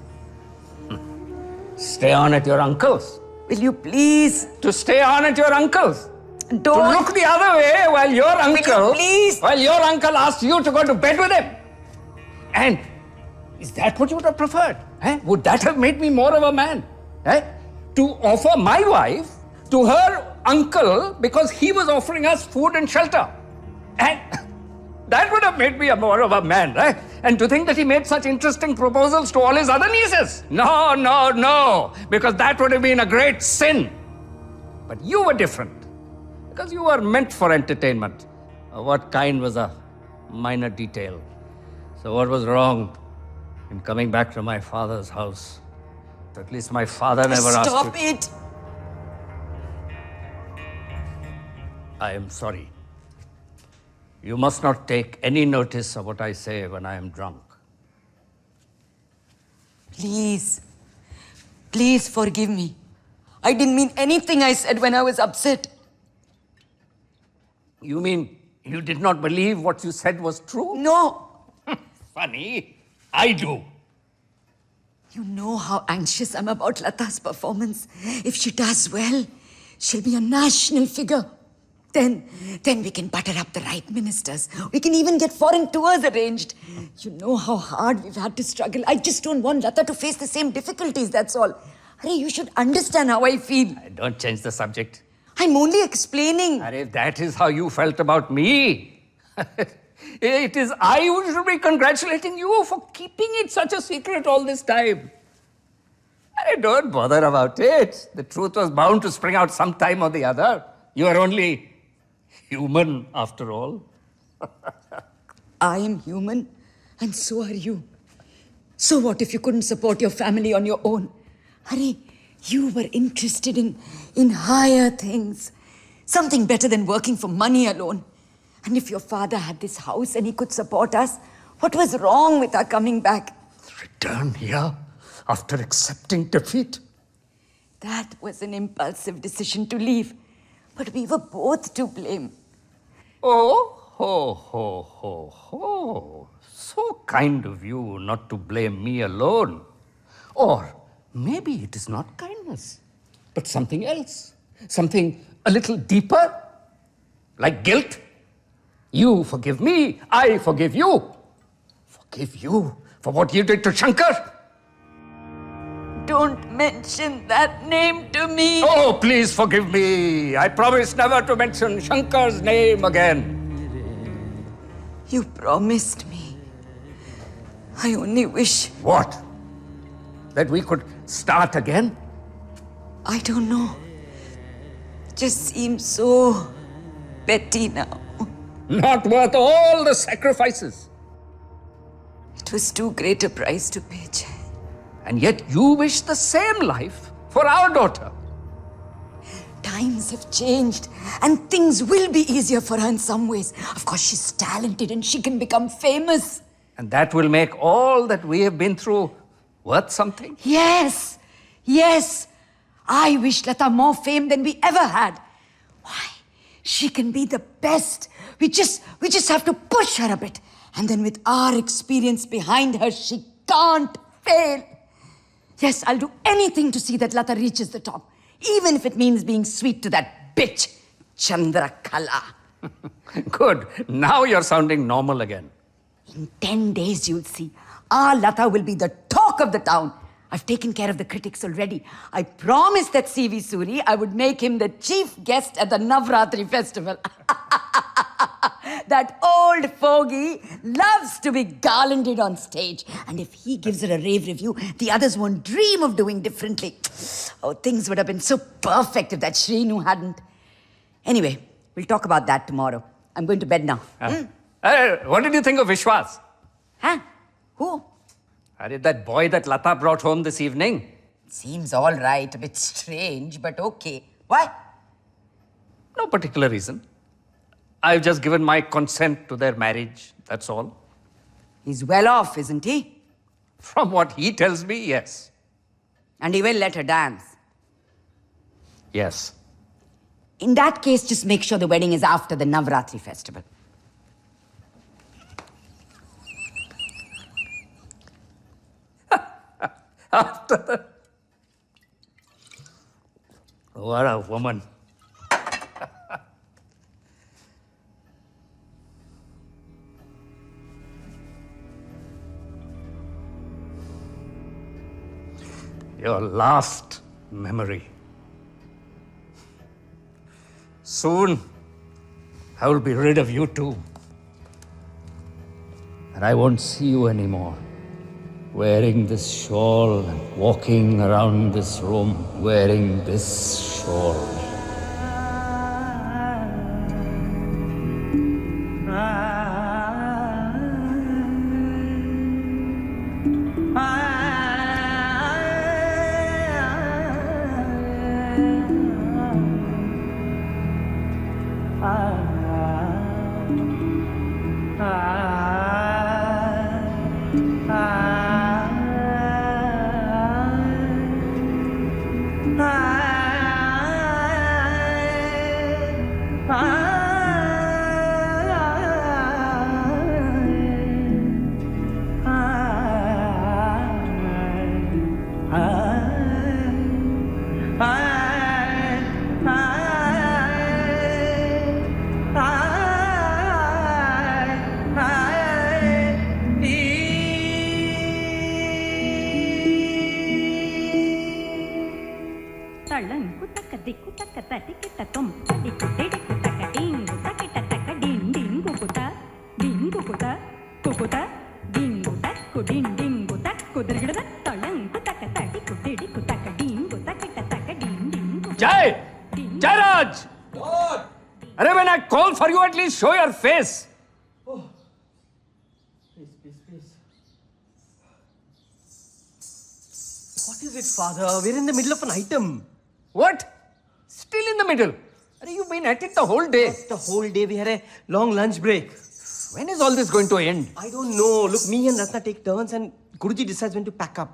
Stay on at your uncle's. Will you please? To stay on at your uncle's. Don't. To look the other way while your uncle... please? While your uncle asked you to go to bed with him. And is that what you would have preferred? Would that have made me more of a man? To offer my wife to her uncle because he was offering us food and shelter. And that would have made me more of a man, right? And to think that he made such interesting proposals to all his other nieces. No. Because that would have been a great sin. But you were different. Because you were meant for entertainment. What kind was a minor detail? So what was wrong in coming back to my father's house? At least my father never asked you. Stop it! I am sorry. You must not take any notice of what I say when I am drunk. Please. Please forgive me. I didn't mean anything I said when I was upset. You mean you did not believe what you said was true? No. Funny. I do. You know how anxious I'm about Lata's performance. If she does well, she'll be a national figure. Then we can butter up the right ministers. We can even get foreign tours arranged. You know how hard we've had to struggle. I just don't want Lata to face the same difficulties, that's all. Arey, you should understand how I feel. Don't change the subject. I'm only explaining. If that is how you felt about me, it is I who should be congratulating you for keeping it such a secret all this time. Don't bother about it. The truth was bound to spring out sometime or the other. You are only human after all. I am human, and so are you. So what if you couldn't support your family on your own? Hari, you were interested in higher things. Something better than working for money alone. And if your father had this house and he could support us, what was wrong with our coming back? Return here after accepting defeat? That was an impulsive decision to leave. But we were both to blame. Oh, ho, ho, ho, ho. So kind of you not to blame me alone. Or maybe it is not kindness, but something else. Something a little deeper, like guilt. You forgive me, I forgive you. Forgive you for what you did to Shankar. Don't mention that name to me. Oh, please forgive me. I promise never to mention Shankar's name again. You promised me. I only wish... What? That we could start again? I don't know. Just seems so petty now. Not worth all the sacrifices. It was too great a price to pay, Jay. And yet you wish the same life for our daughter. Times have changed, and things will be easier for her in some ways. Of course, she's talented and she can become famous. And that will make all that we have been through worth something? Yes, yes. I wish Lata more fame than we ever had. Why? She can be the best. We just have to push her a bit. And then with our experience behind her, she can't fail. Yes, I'll do anything to see that Lata reaches the top. Even if it means being sweet to that bitch, Chandrakala. Good. Now you're sounding normal again. In 10 days, you'll see. Our Lata will be the talk of the town. I've taken care of the critics already. I promised that C.V. Suri I would make him the chief guest at the Navratri festival. That old fogey loves to be garlanded on stage. And if he gives her a rave review, the others won't dream of doing differently. Oh, things would have been so perfect if that Shrinu hadn't. Anyway, we'll talk about that tomorrow. I'm going to bed now. What did you think of Vishwas? Huh? Who? That boy that Lata brought home this evening. Seems all right, a bit strange, but okay. Why? No particular reason. I've just given my consent to their marriage, that's all. He's well off, isn't he? From what he tells me, yes. And he will let her dance. Yes. In that case, just make sure the wedding is after the Navratri festival. After the... What a woman. Your last memory. Soon, I will be rid of you too. And I won't see you anymore. Wearing this shawl and walking around this room wearing this shawl. తటికిట Tum తటికి టిడికి తక డింగు తకిట తక డింగ్ డింగు కుత డింగు కుత కుకుత డింగు తక్కు డింగ్ డింగు తక్కు దిగడ తళంకు తక తటికు టిడికు తక డింగు తకిట తక డింగ్ డింగు Jai! Jairaj! Arey, when I call for you, at least show your face. Please. What is it, Father? We're in the middle of an item. What? Still in the middle? Arey, you've been at it the whole day. The whole day we had a long lunch break. When is all this going to end? I don't know. Look, me and Ratna take turns and Guruji decides when to pack up.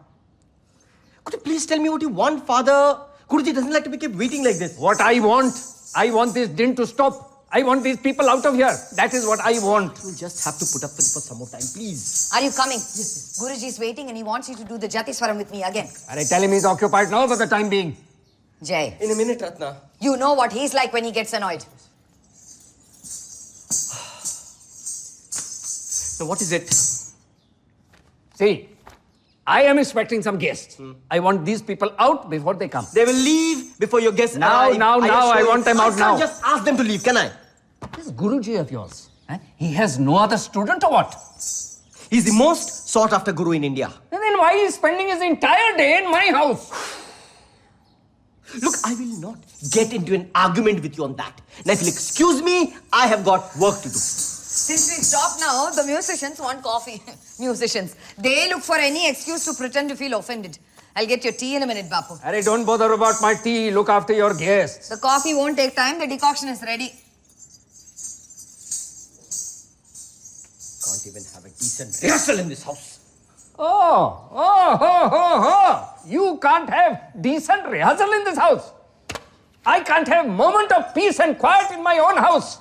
Could you please tell me what you want, Father? Guruji doesn't like to be kept waiting like this. What I want this din to stop. I want these people out of here. That is what I want. You'll just have to put up with it for some more time, please. Are you coming? Yes. Guruji is waiting and he wants you to do the Jatiswaram with me again. Arey, tell him he's occupied now for the time being. Jay, In a minute, Ratna. you know what he's like when he gets annoyed. Now, what is it? See, I am expecting some guests. I want these people out before they come. They will leave before your guests Now, arrive. now, I now, assure I you. want them out I can't now. just ask them to leave, can I? This Guruji of yours, he has no other student or what? He's the most sought after guru in India. And then why is he spending his entire day in my house? Look, I will not get into an argument with you on that. Now, if you'll excuse me, I have got work to do. Since we stop now, the musicians want coffee. Musicians. They look for any excuse to pretend to feel offended. I'll get your tea in a minute, Bapu. Arey, don't bother about my tea. Look after your guests. The coffee won't take time. The decoction is ready. Can't even have a decent rehearsal in this house. Oh. You can't have decent rehearsal in this house. I can't have moment of peace and quiet in my own house.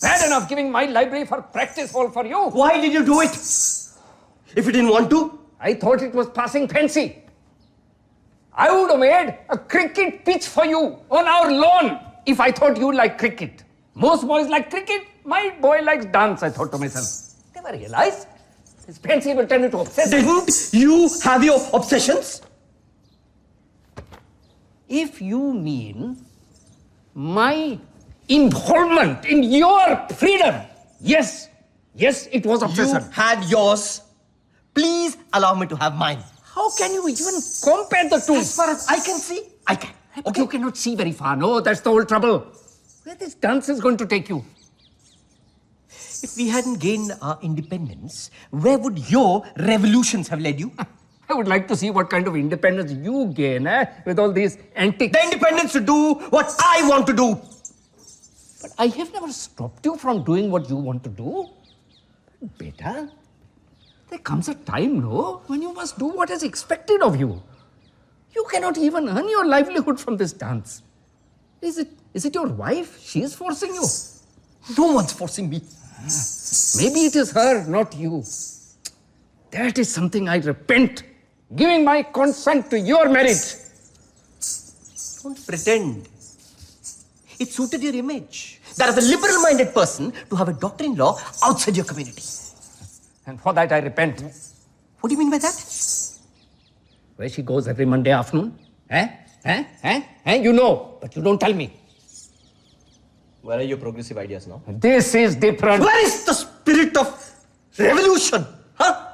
Bad enough giving my library for practice hall for you. Why did you do it? If you didn't want to? I thought it was passing fancy. I would have made a cricket pitch for you on our lawn if I thought you liked cricket. Most boys like cricket. My boy likes dance, I thought to myself. Never realized his fancy will turn into obsession. Didn't you have your obsessions? If you mean my involvement in your freedom, yes, it was obsession. You had yours. Please allow me to have mine. How can you even compare the two? As far as I can see, I can. Okay, you cannot see very far. No, that's the whole trouble. Where this dance is going to take you? If we hadn't gained our independence, where would your revolutions have led you? I would like to see what kind of independence you gain with all these antics. The independence to do what I want to do. But I have never stopped you from doing what you want to do. Beta, there comes a time, no, when you must do what is expected of you. You cannot even earn your livelihood from this dance. Is it your wife? She is forcing you. No one's forcing me. Maybe it is her, not you. That is something I repent. Giving my consent to your marriage. Don't pretend. It suited your image. That as a liberal-minded person, to have a daughter-in-law outside your community. And for that I repent. What do you mean by that? Where she goes every Monday afternoon? You know, but you don't tell me. Where are your progressive ideas now? This is different. Where is the spirit of revolution? Huh?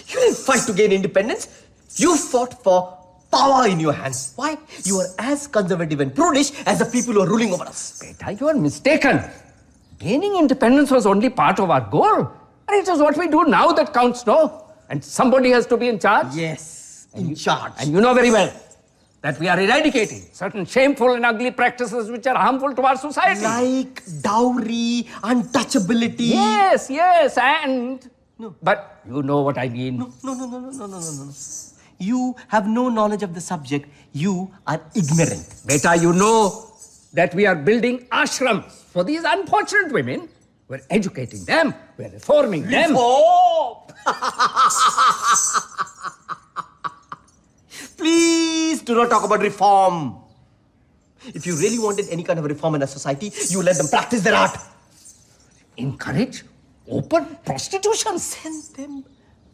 You didn't fight to gain independence. You fought for power in your hands. Why? You are as conservative and prudish as the people who are ruling over us. Beta, you are mistaken. Gaining independence was only part of our goal. And it is what we do now that counts, no? And somebody has to be in charge. Yes, in charge. And you know very well that we are eradicating certain shameful and ugly practices which are harmful to our society. Like dowry, untouchability. Yes, and... No. But you know what I mean. No. You have no knowledge of the subject. You are ignorant. Beta, you know that we are building ashrams for these unfortunate women. We're educating them. We're reforming them. Oh! Please do not talk about reform. If you really wanted any kind of reform in a society, you let them practice their art. Encourage open prostitution. Send them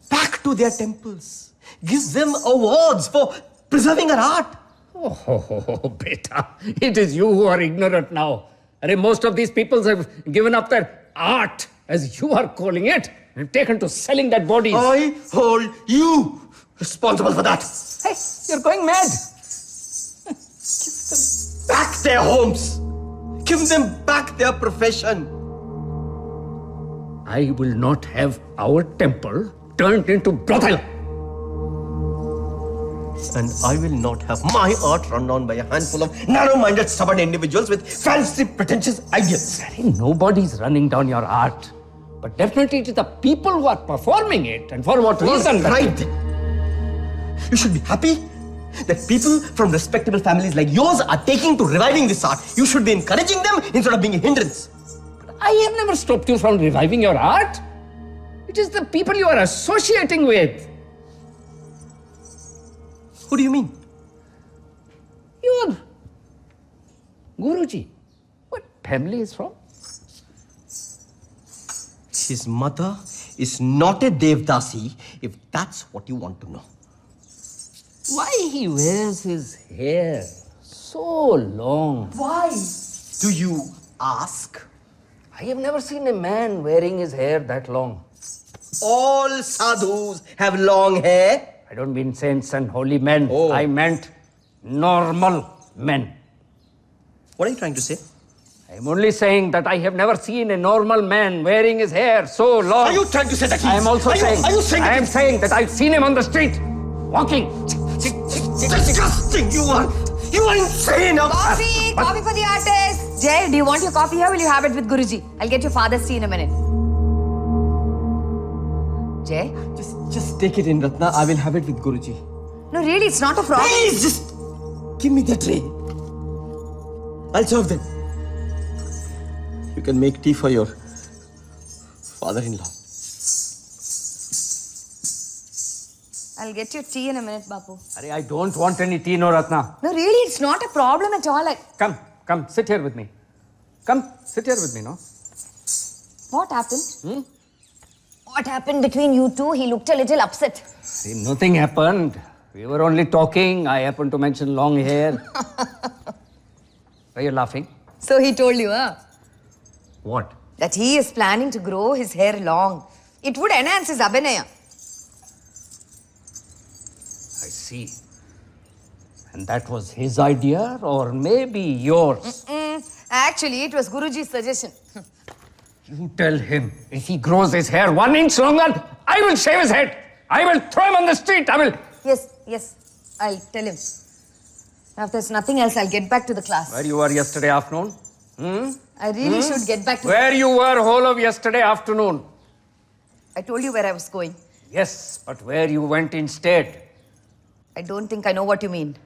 back to their temples. Give them awards for preserving our art. Oh, beta, it is you who are ignorant now. Most of these people have given up their art, as you are calling it, and taken to selling dead bodies. I hold you responsible for that. Hey, you're going mad. Back their homes. Give them back their profession. I will not have our temple turned into brothel. And I will not have my art run down by a handful of narrow-minded, stubborn individuals with fancy, pretentious ideas. Nobody's running down your art. But definitely it is the people who are performing it, and for what reason. Right. You should be happy that people from respectable families like yours are taking to reviving this art. You should be encouraging them instead of being a hindrance. I have never stopped you from reviving your art. It is the people you are associating with. Who do you mean? Your Guruji. What family is from? His mother is not a Devdasi, if that's what you want to know. Why he wears his hair so long? Why do you ask? I have never seen a man wearing his hair that long. All sadhus have long hair. I don't mean saints and holy men. Oh. I meant normal men. What are you trying to say? I'm only saying that I have never seen a normal man wearing his hair so long. Are you trying to say that I am also saying. Are you saying I am saying that I've seen him on the street, walking. Disgusting! You are insane! Coffee! Coffee for the artist! Jay, do you want your coffee here or will you have it with Guruji? I'll get your father's tea in a minute. Jay? Just take it in, Ratna. I will have it with Guruji. No, really, it's not a problem. Please, just give me the tray. I'll serve them. You can make tea for your father-in-law. I'll get your tea in a minute, Bapu. I don't want any tea, no Ratna. No, really, it's not a problem at all. Come, sit here with me. Come, sit here with me, no? What happened? What happened between you two? He looked a little upset. See, nothing happened. We were only talking. I happened to mention long hair. Why are you laughing? So he told you, huh? What? That he is planning to grow his hair long. It would enhance his abhinaya. I see. And that was his idea or maybe yours? Actually, it was Guruji's suggestion. You tell him if he grows his hair 1 inch longer, I will shave his head. I will throw him on the street. I will. Yes, I'll tell him. Now, if there's nothing else, I'll get back to the class. Where you were yesterday afternoon? I really should get back to Where you were whole of yesterday afternoon? I told you where I was going. Yes, but where you went instead? I don't think I know what you mean.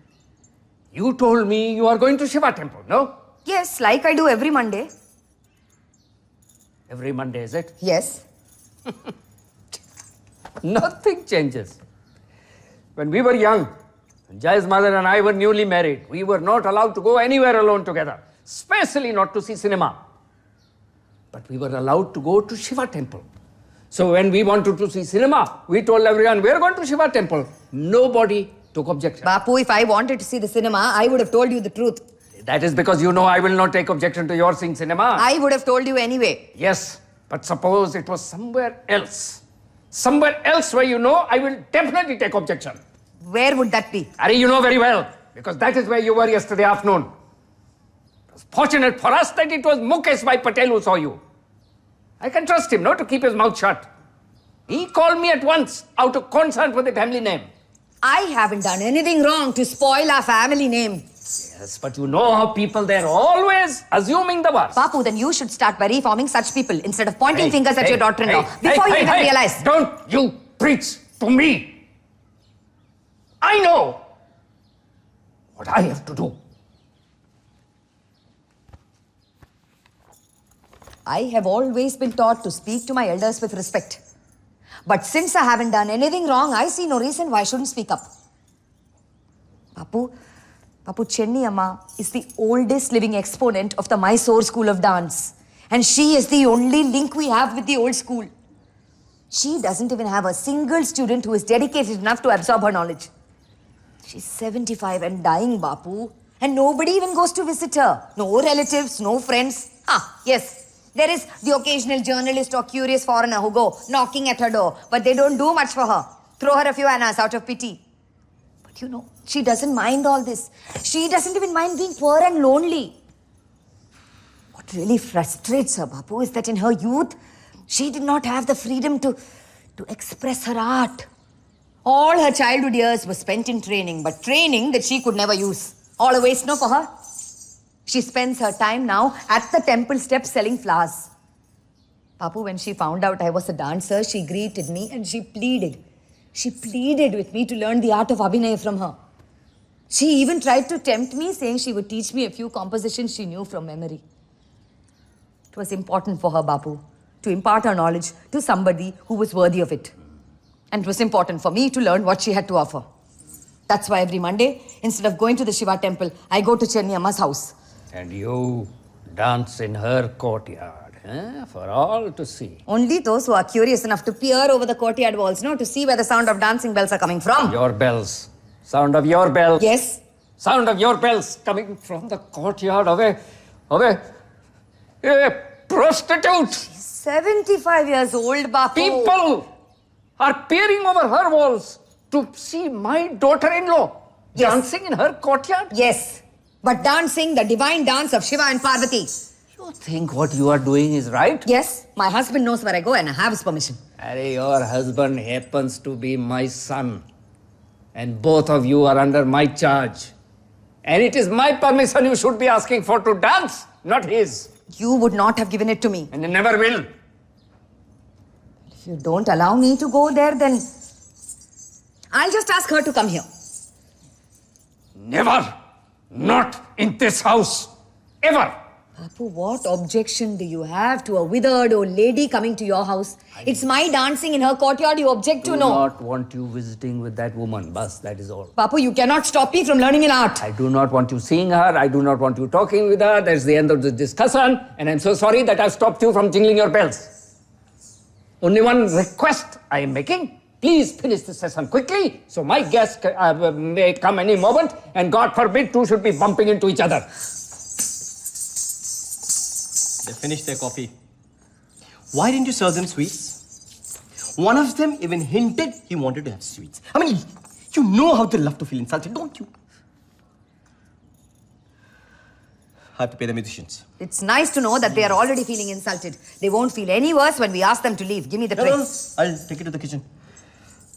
You told me you are going to Shiva temple, no? Yes, like I do every Monday. Every Monday, is it? Yes. Nothing changes. When we were young, Jai's mother and I were newly married. We were not allowed to go anywhere alone together, especially not to see cinema. But we were allowed to go to Shiva temple. So when we wanted to see cinema, we told everyone, we are going to Shiva temple. Nobody took objection. Bapu, if I wanted to see the cinema, I would have told you the truth. That is because you know I will not take objection to your seeing cinema. I would have told you anyway. Yes, but suppose it was somewhere else. Somewhere else where you know I will definitely take objection. Where would that be? Harry, you know very well, because that is where you were yesterday afternoon. It was fortunate for us that it was Mukesh Bhai Patel who saw you. I can trust him, no, to keep his mouth shut. He called me at once out of concern for the family name. I haven't done anything wrong to spoil our family name. Yes, but you know how people, they're always assuming the worst. Bapu, then you should start by reforming such people instead of pointing fingers at your daughter-in-law hey, before you hey, even hey, realize. Don't you preach to me. I know what I have to do. I have always been taught to speak to my elders with respect. But since I haven't done anything wrong, I see no reason why I shouldn't speak up. Bapu, Chenni Amma is the oldest living exponent of the Mysore School of Dance. And she is the only link we have with the old school. She doesn't even have a single student who is dedicated enough to absorb her knowledge. She's 75 and dying, Bapu. And nobody even goes to visit her. No relatives, no friends. Ah, yes. There is the occasional journalist or curious foreigner who go knocking at her door. But they don't do much for her. Throw her a few annas out of pity. But you know, she doesn't mind all this. She doesn't even mind being poor and lonely. What really frustrates her, Bapu, is that in her youth, she did not have the freedom to express her art. All her childhood years were spent in training, but training that she could never use. All a waste, no, for her. She spends her time now at the temple steps selling flowers. Papu, when she found out I was a dancer, she greeted me and she pleaded. She pleaded with me to learn the art of Abhinaya from her. She even tried to tempt me, saying she would teach me a few compositions she knew from memory. It was important for her, Bapu, to impart her knowledge to somebody who was worthy of it. And it was important for me to learn what she had to offer. That's why every Monday, instead of going to the Shiva temple, I go to Chenni Amma's house. And you dance in her courtyard, for all to see. Only those who are curious enough to peer over the courtyard walls, to see where the sound of dancing bells are coming from. Your bells. Sound of your bells. Yes. Sound of your bells coming from the courtyard of a prostitute. 75 years old, Bapu. People are peering over her walls to see my daughter-in-law Yes. dancing in her courtyard. Yes, but dancing the divine dance of Shiva and Parvati. You think what you are doing is right? Yes, my husband knows where I go and I have his permission. Arey, your husband happens to be my son. And both of you are under my charge. And it is my permission you should be asking for to dance, not his. You would not have given it to me. And you never will. If you don't allow me to go there, then I'll just ask her to come here. Never. Not in this house. Ever. Bapu, what objection do you have to a withered old lady coming to your house? It's my dancing in her courtyard you object to, I do no? not want you visiting with that woman. Bas, that is all. Bapu, you cannot stop me from learning an art. I do not want you seeing her. I do not want you talking with her. That's the end of the discussion. And I'm so sorry that I've stopped you from jingling your bells. Only one request I am making. Please finish the session quickly, so my guest may come any moment, and God forbid two should be bumping into each other. They finished their coffee. Why didn't you serve them sweets? One of them even hinted he wanted to have sweets. I mean, you know how they love to feel insulted, don't you? I have to pay the musicians. It's nice to know that they are already feeling insulted. They won't feel any worse when we ask them to leave. Give me the tray. No, I'll take it to the kitchen.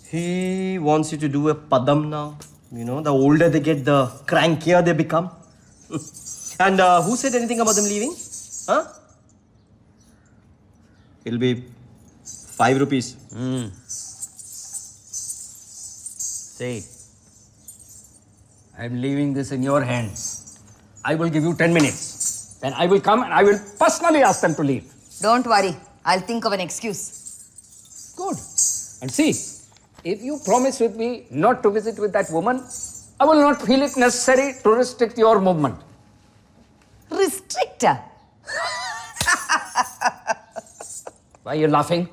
He wants you to do a padam now. You know, the older they get, the crankier they become. And who said anything about them leaving? Huh? It'll be 5 rupees. See, I'm leaving this in your hands. I will give you 10 minutes. Then I will come and I will personally ask them to leave. Don't worry. I'll think of an excuse. Good. And see, if you promise with me not to visit with that woman, I will not feel it necessary to restrict your movement. Restrict her? Why are you laughing?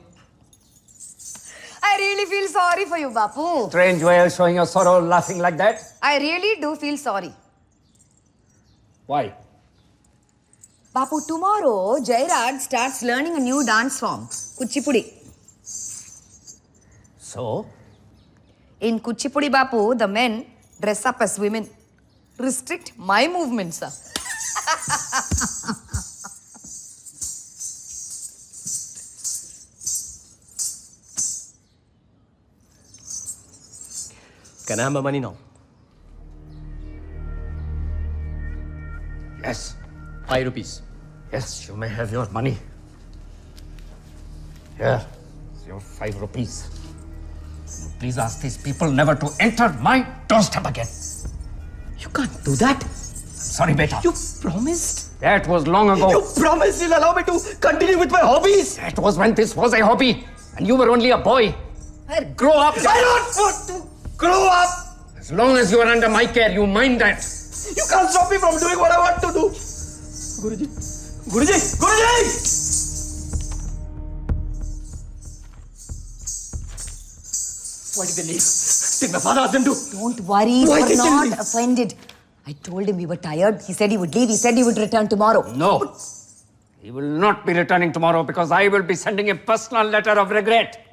I really feel sorry for you, Bapu. Strange way of showing your sorrow, laughing like that. I really do feel sorry. Why? Bapu, tomorrow, Jairaj starts learning a new dance form, Kuchipudi. So? In Kuchipudi, Bapu, the men dress up as women. Restrict my movements, sir. Can I have my money now? Yes. 5 rupees. Yes, you may have your money. Here, it's your 5 rupees. Please ask these people never to enter my doorstep again. You can't do that. Sorry, beta. You promised. That was long ago. You promised you'll allow me to continue with my hobbies. That was when this was a hobby. And you were only a boy. Grow up. I don't want to grow up. As long as you are under my care, you mind that. You can't stop me from doing what I want to do. Guruji. Guruji. Guruji! Why did they leave? Did my father ask them to? Don't worry, Why you're did you not leave? offended. I told him we were tired. He said he would leave. He said he would return tomorrow. No. He will not be returning tomorrow because I will be sending a personal letter of regret.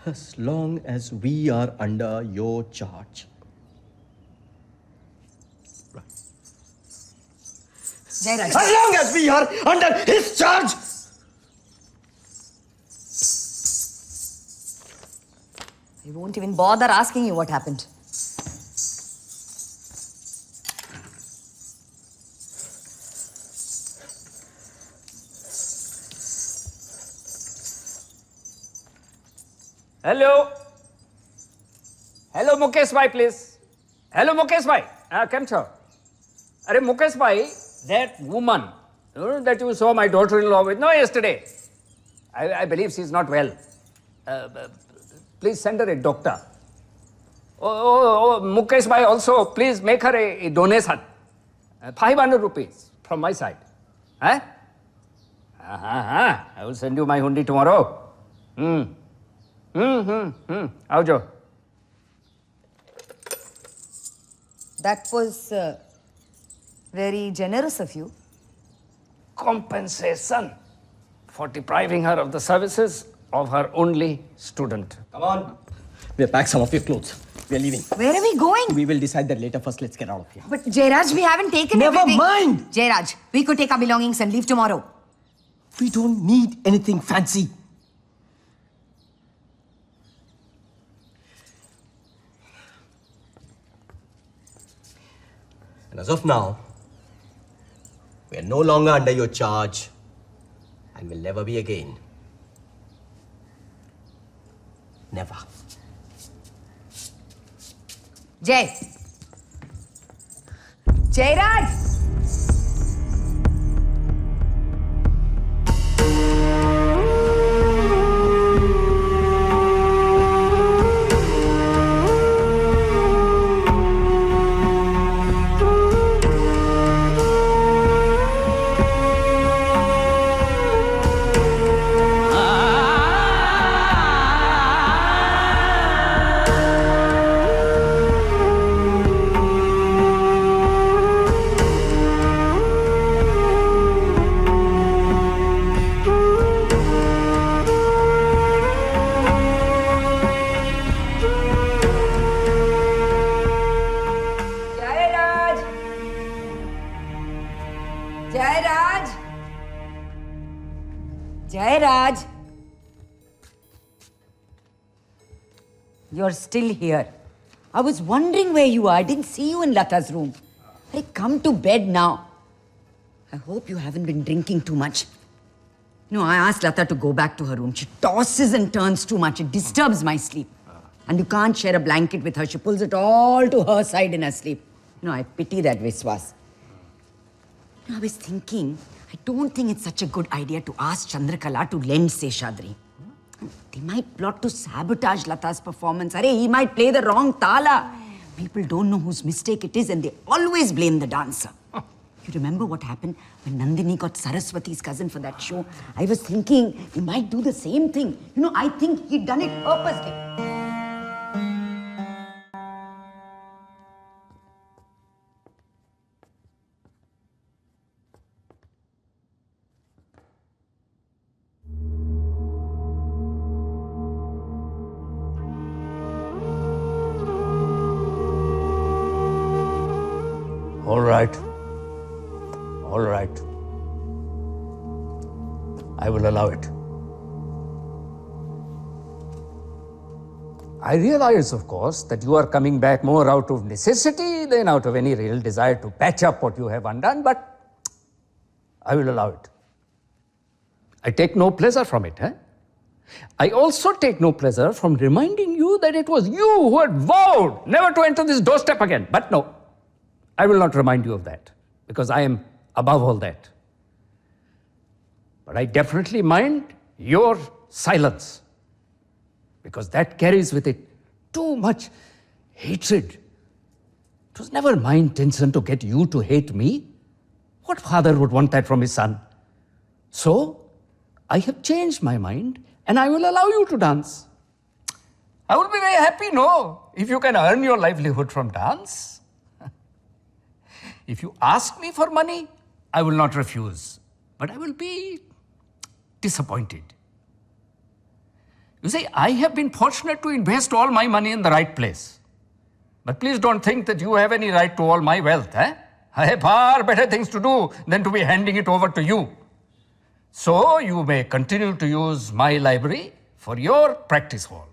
As long as we are under your charge. Jairaj. As long as we are under his charge. I won't even bother asking you what happened. Hello. Hello, Mukesh bhai, please. Hello, Mukesh bhai. Come here. Are Mukesh bhai, that woman that you saw my daughter-in-law with, no, yesterday. I believe she's not well. Please send her a doctor. Mukesh bhai, also, please make her a donation. 500 rupees from my side. Huh? I will send you my hundi tomorrow. Aujo. That was very generous of you. Compensation for depriving her of the services of her only student. Come on. We'll pack some of your clothes. We're leaving. Where are we going? We will decide that later. First, let's get out of here. But Jairaj, we haven't taken Never everything. mind. Jairaj, we could take our belongings and leave tomorrow. We don't need anything fancy. And as of now, we are no longer under your charge and will never be again. Never. Jai. Jairaj! Jairaj! Jairaj! You're still here. I was wondering where you are. I didn't see you in Lata's room. Hey, come to bed now. I hope you haven't been drinking too much. No, I asked Lata to go back to her room. She tosses and turns too much. It disturbs my sleep. And you can't share a blanket with her. She pulls it all to her side in her sleep. No, I pity that Viswas. I was thinking, I don't think it's such a good idea to ask Chandrakala to lend Seshadri. They might plot to sabotage Lata's performance. Arey, he might play the wrong tala. People don't know whose mistake it is and they always blame the dancer. You remember what happened when Nandini got Saraswati's cousin for that show? I was thinking he might do the same thing. You know, I think he'd done it purposely. All right. All right. I will allow it. I realize, of course, that you are coming back more out of necessity than out of any real desire to patch up what you have undone, but I will allow it. I take no pleasure from it. I also take no pleasure from reminding you that it was you who had vowed never to enter this doorstep again. But no, I will not remind you of that, because I am above all that. But I definitely mind your silence, because that carries with it too much hatred. It was never my intention to get you to hate me. What father would want that from his son? So, I have changed my mind and I will allow you to dance. I will be very happy, no, if you can earn your livelihood from dance. If you ask me for money, I will not refuse, but I will be disappointed. You see, I have been fortunate to invest all my money in the right place. But please don't think that you have any right to all my wealth. I have far better things to do than to be handing it over to you. So you may continue to use my library for your practice hall.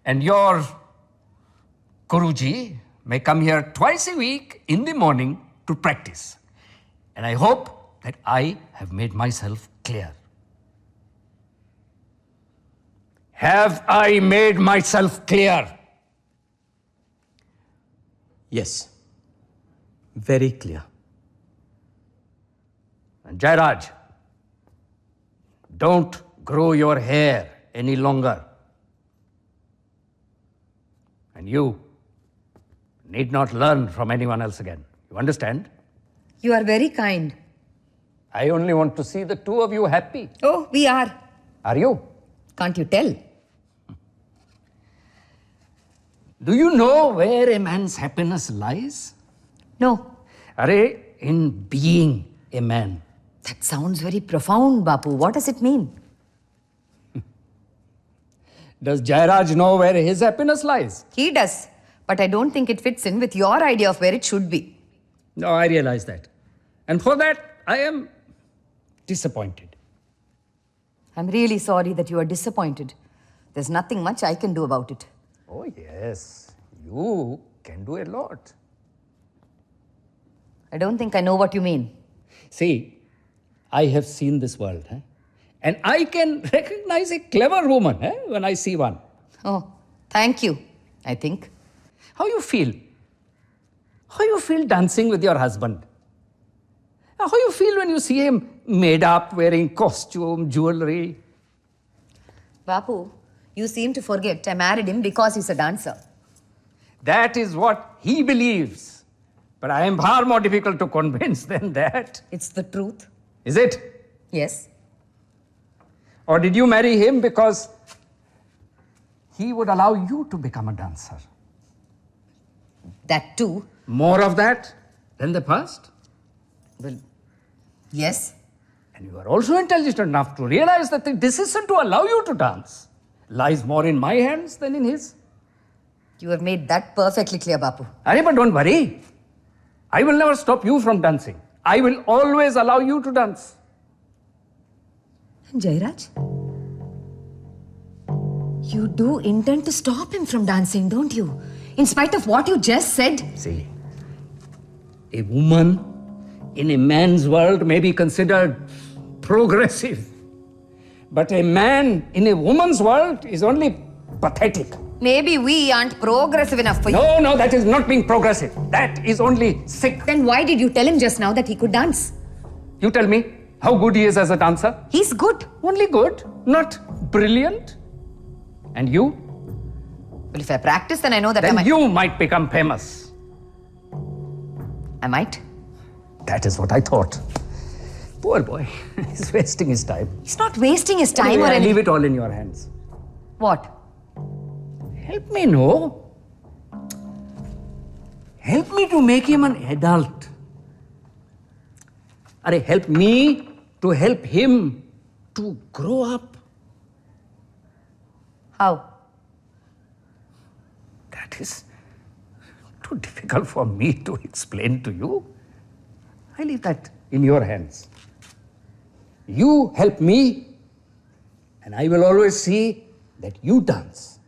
And your Guruji may come here twice a week in the morning to practice. And I hope that I have made myself clear. Have I made myself clear? Yes. Very clear. And Jairaj, don't grow your hair any longer. And you need not learn from anyone else again. You understand? You are very kind. I only want to see the two of you happy. Oh, we are. Are you? Can't you tell? Do you know where a man's happiness lies? No. Arey, in being a man. That sounds very profound, Bapu. What does it mean? Does Jairaj know where his happiness lies? He does. But I don't think it fits in with your idea of where it should be. No, I realize that. And for that, I am disappointed. I'm really sorry that you are disappointed. There's nothing much I can do about it. Oh, yes. You can do a lot. I don't think I know what you mean. See, I have seen this world, and I can recognize a clever woman when I see one. Oh, thank you, I think. How you feel? How you feel dancing with your husband? How you feel when you see him made up, wearing costume, jewelry? Bapu, you seem to forget I married him because he's a dancer. That is what he believes. But I am far more difficult to convince than that. It's the truth. Is it? Yes. Or did you marry him because he would allow you to become a dancer? That too. More of that than the past? Well, yes. And you are also intelligent enough to realize that the decision to allow you to dance lies more in my hands than in his. You have made that perfectly clear, Bapu. Arey, but don't worry. I will never stop you from dancing. I will always allow you to dance. And Jairaj? You do intend to stop him from dancing, don't you? In spite of what you just said? See, a woman in a man's world may be considered progressive. But a man in a woman's world is only pathetic. Maybe we aren't progressive enough for you. No, that is not being progressive. That is only sick. Then why did you tell him just now that he could dance? You tell me how good he is as a dancer. He's good. Only good, not brilliant. And you? Well, if I practice, then I know that Then you might become famous. I might. That is what I thought. Poor boy. He's wasting his time. He's not wasting his time Anyway, or I anything. leave it all in your hands. What? Help me, no? Help me to make him an adult. Arey, help me to help him to grow up. How? That is too difficult for me to explain to you. I leave that in your hands. You help me, and I will always see that you dance.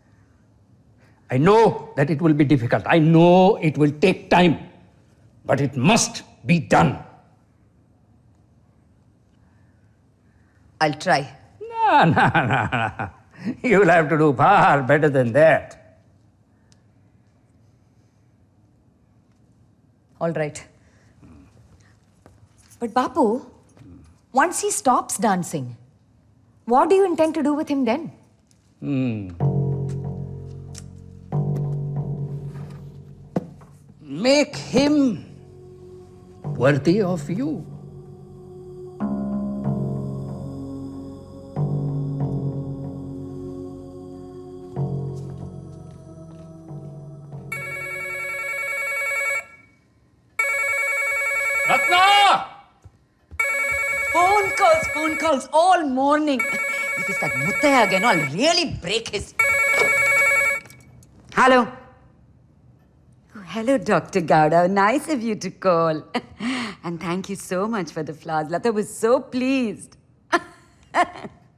I know that it will be difficult. I know it will take time, but it must be done. I'll try. No. You'll have to do far better than that. All right. But Bapu, once he stops dancing, what do you intend to do with him then? Make him worthy of you. Ratna! Phone calls all morning. If it's that Muttaya again, I'll really break his... Hello. Oh, hello, Dr. Gowda. Nice of you to call. And thank you so much for the flowers. Lata was so pleased.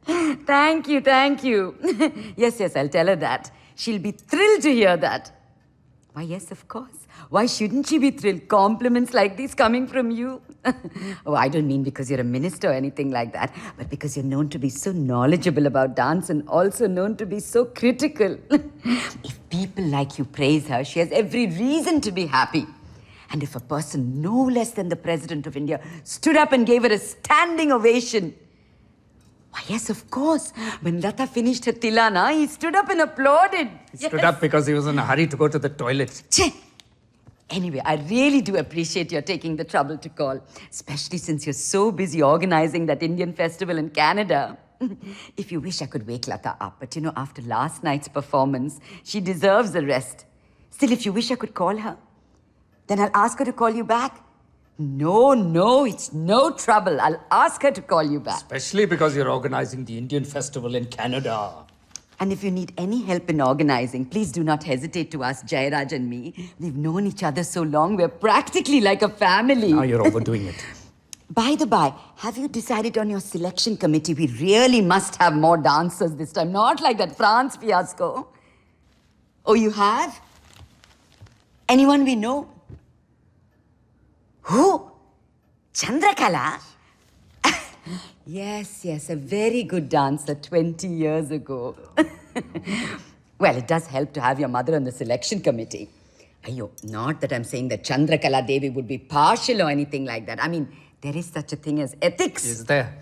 Thank you. Yes, I'll tell her that. She'll be thrilled to hear that. Why, yes, of course. Why shouldn't she be thrilled? Compliments like these coming from you. Oh, I don't mean because you're a minister or anything like that, but because you're known to be so knowledgeable about dance and also known to be so critical. If people like you praise her, she has every reason to be happy. And if a person no less than the President of India stood up and gave her a standing ovation, why, yes, of course. When Lata finished her tilana, he stood up and applauded. He stood up because he was in a hurry to go to the toilet. Che. Anyway, I really do appreciate your taking the trouble to call, especially since you're so busy organizing that Indian festival in Canada. If you wish, I could wake Lata up, but after last night's performance, she deserves a rest. Still, if you wish, I could call her. Then I'll ask her to call you back. No, it's no trouble. I'll ask her to call you back. Especially because you're organizing the Indian festival in Canada. And if you need any help in organizing, please do not hesitate to ask Jairaj and me. We've known each other so long, we're practically like a family. Now you're overdoing it. By the by, have you decided on your selection committee? We really must have more dancers this time, not like that France fiasco. Oh, you have? Anyone we know? Who? Chandrakala? Yes, a very good dancer 20 years ago. Well, it does help to have your mother on the selection committee. Ayyo, not that I'm saying that Chandrakala Devi would be partial or anything like that. I mean, there is such a thing as ethics. Is there?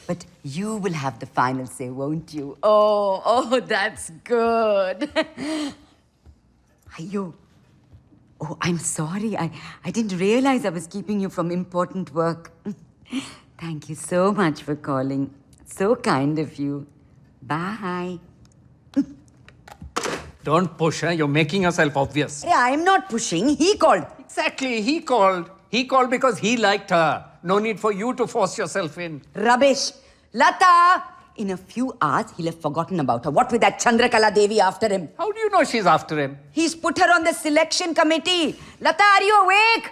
But you will have the final say, won't you? Oh, that's good. Ayyo. Oh, I'm sorry. I didn't realize I was keeping you from important work. Thank you so much for calling. So kind of you. Bye. Don't push, huh? You're making yourself obvious. Hey, I'm not pushing. He called. Exactly, he called. He called because he liked her. No need for you to force yourself in. Rubbish. Lata! In a few hours, he'll have forgotten about her. What with that Chandrakala Devi after him? How do you know she's after him? He's put her on the selection committee. Lata, are you awake?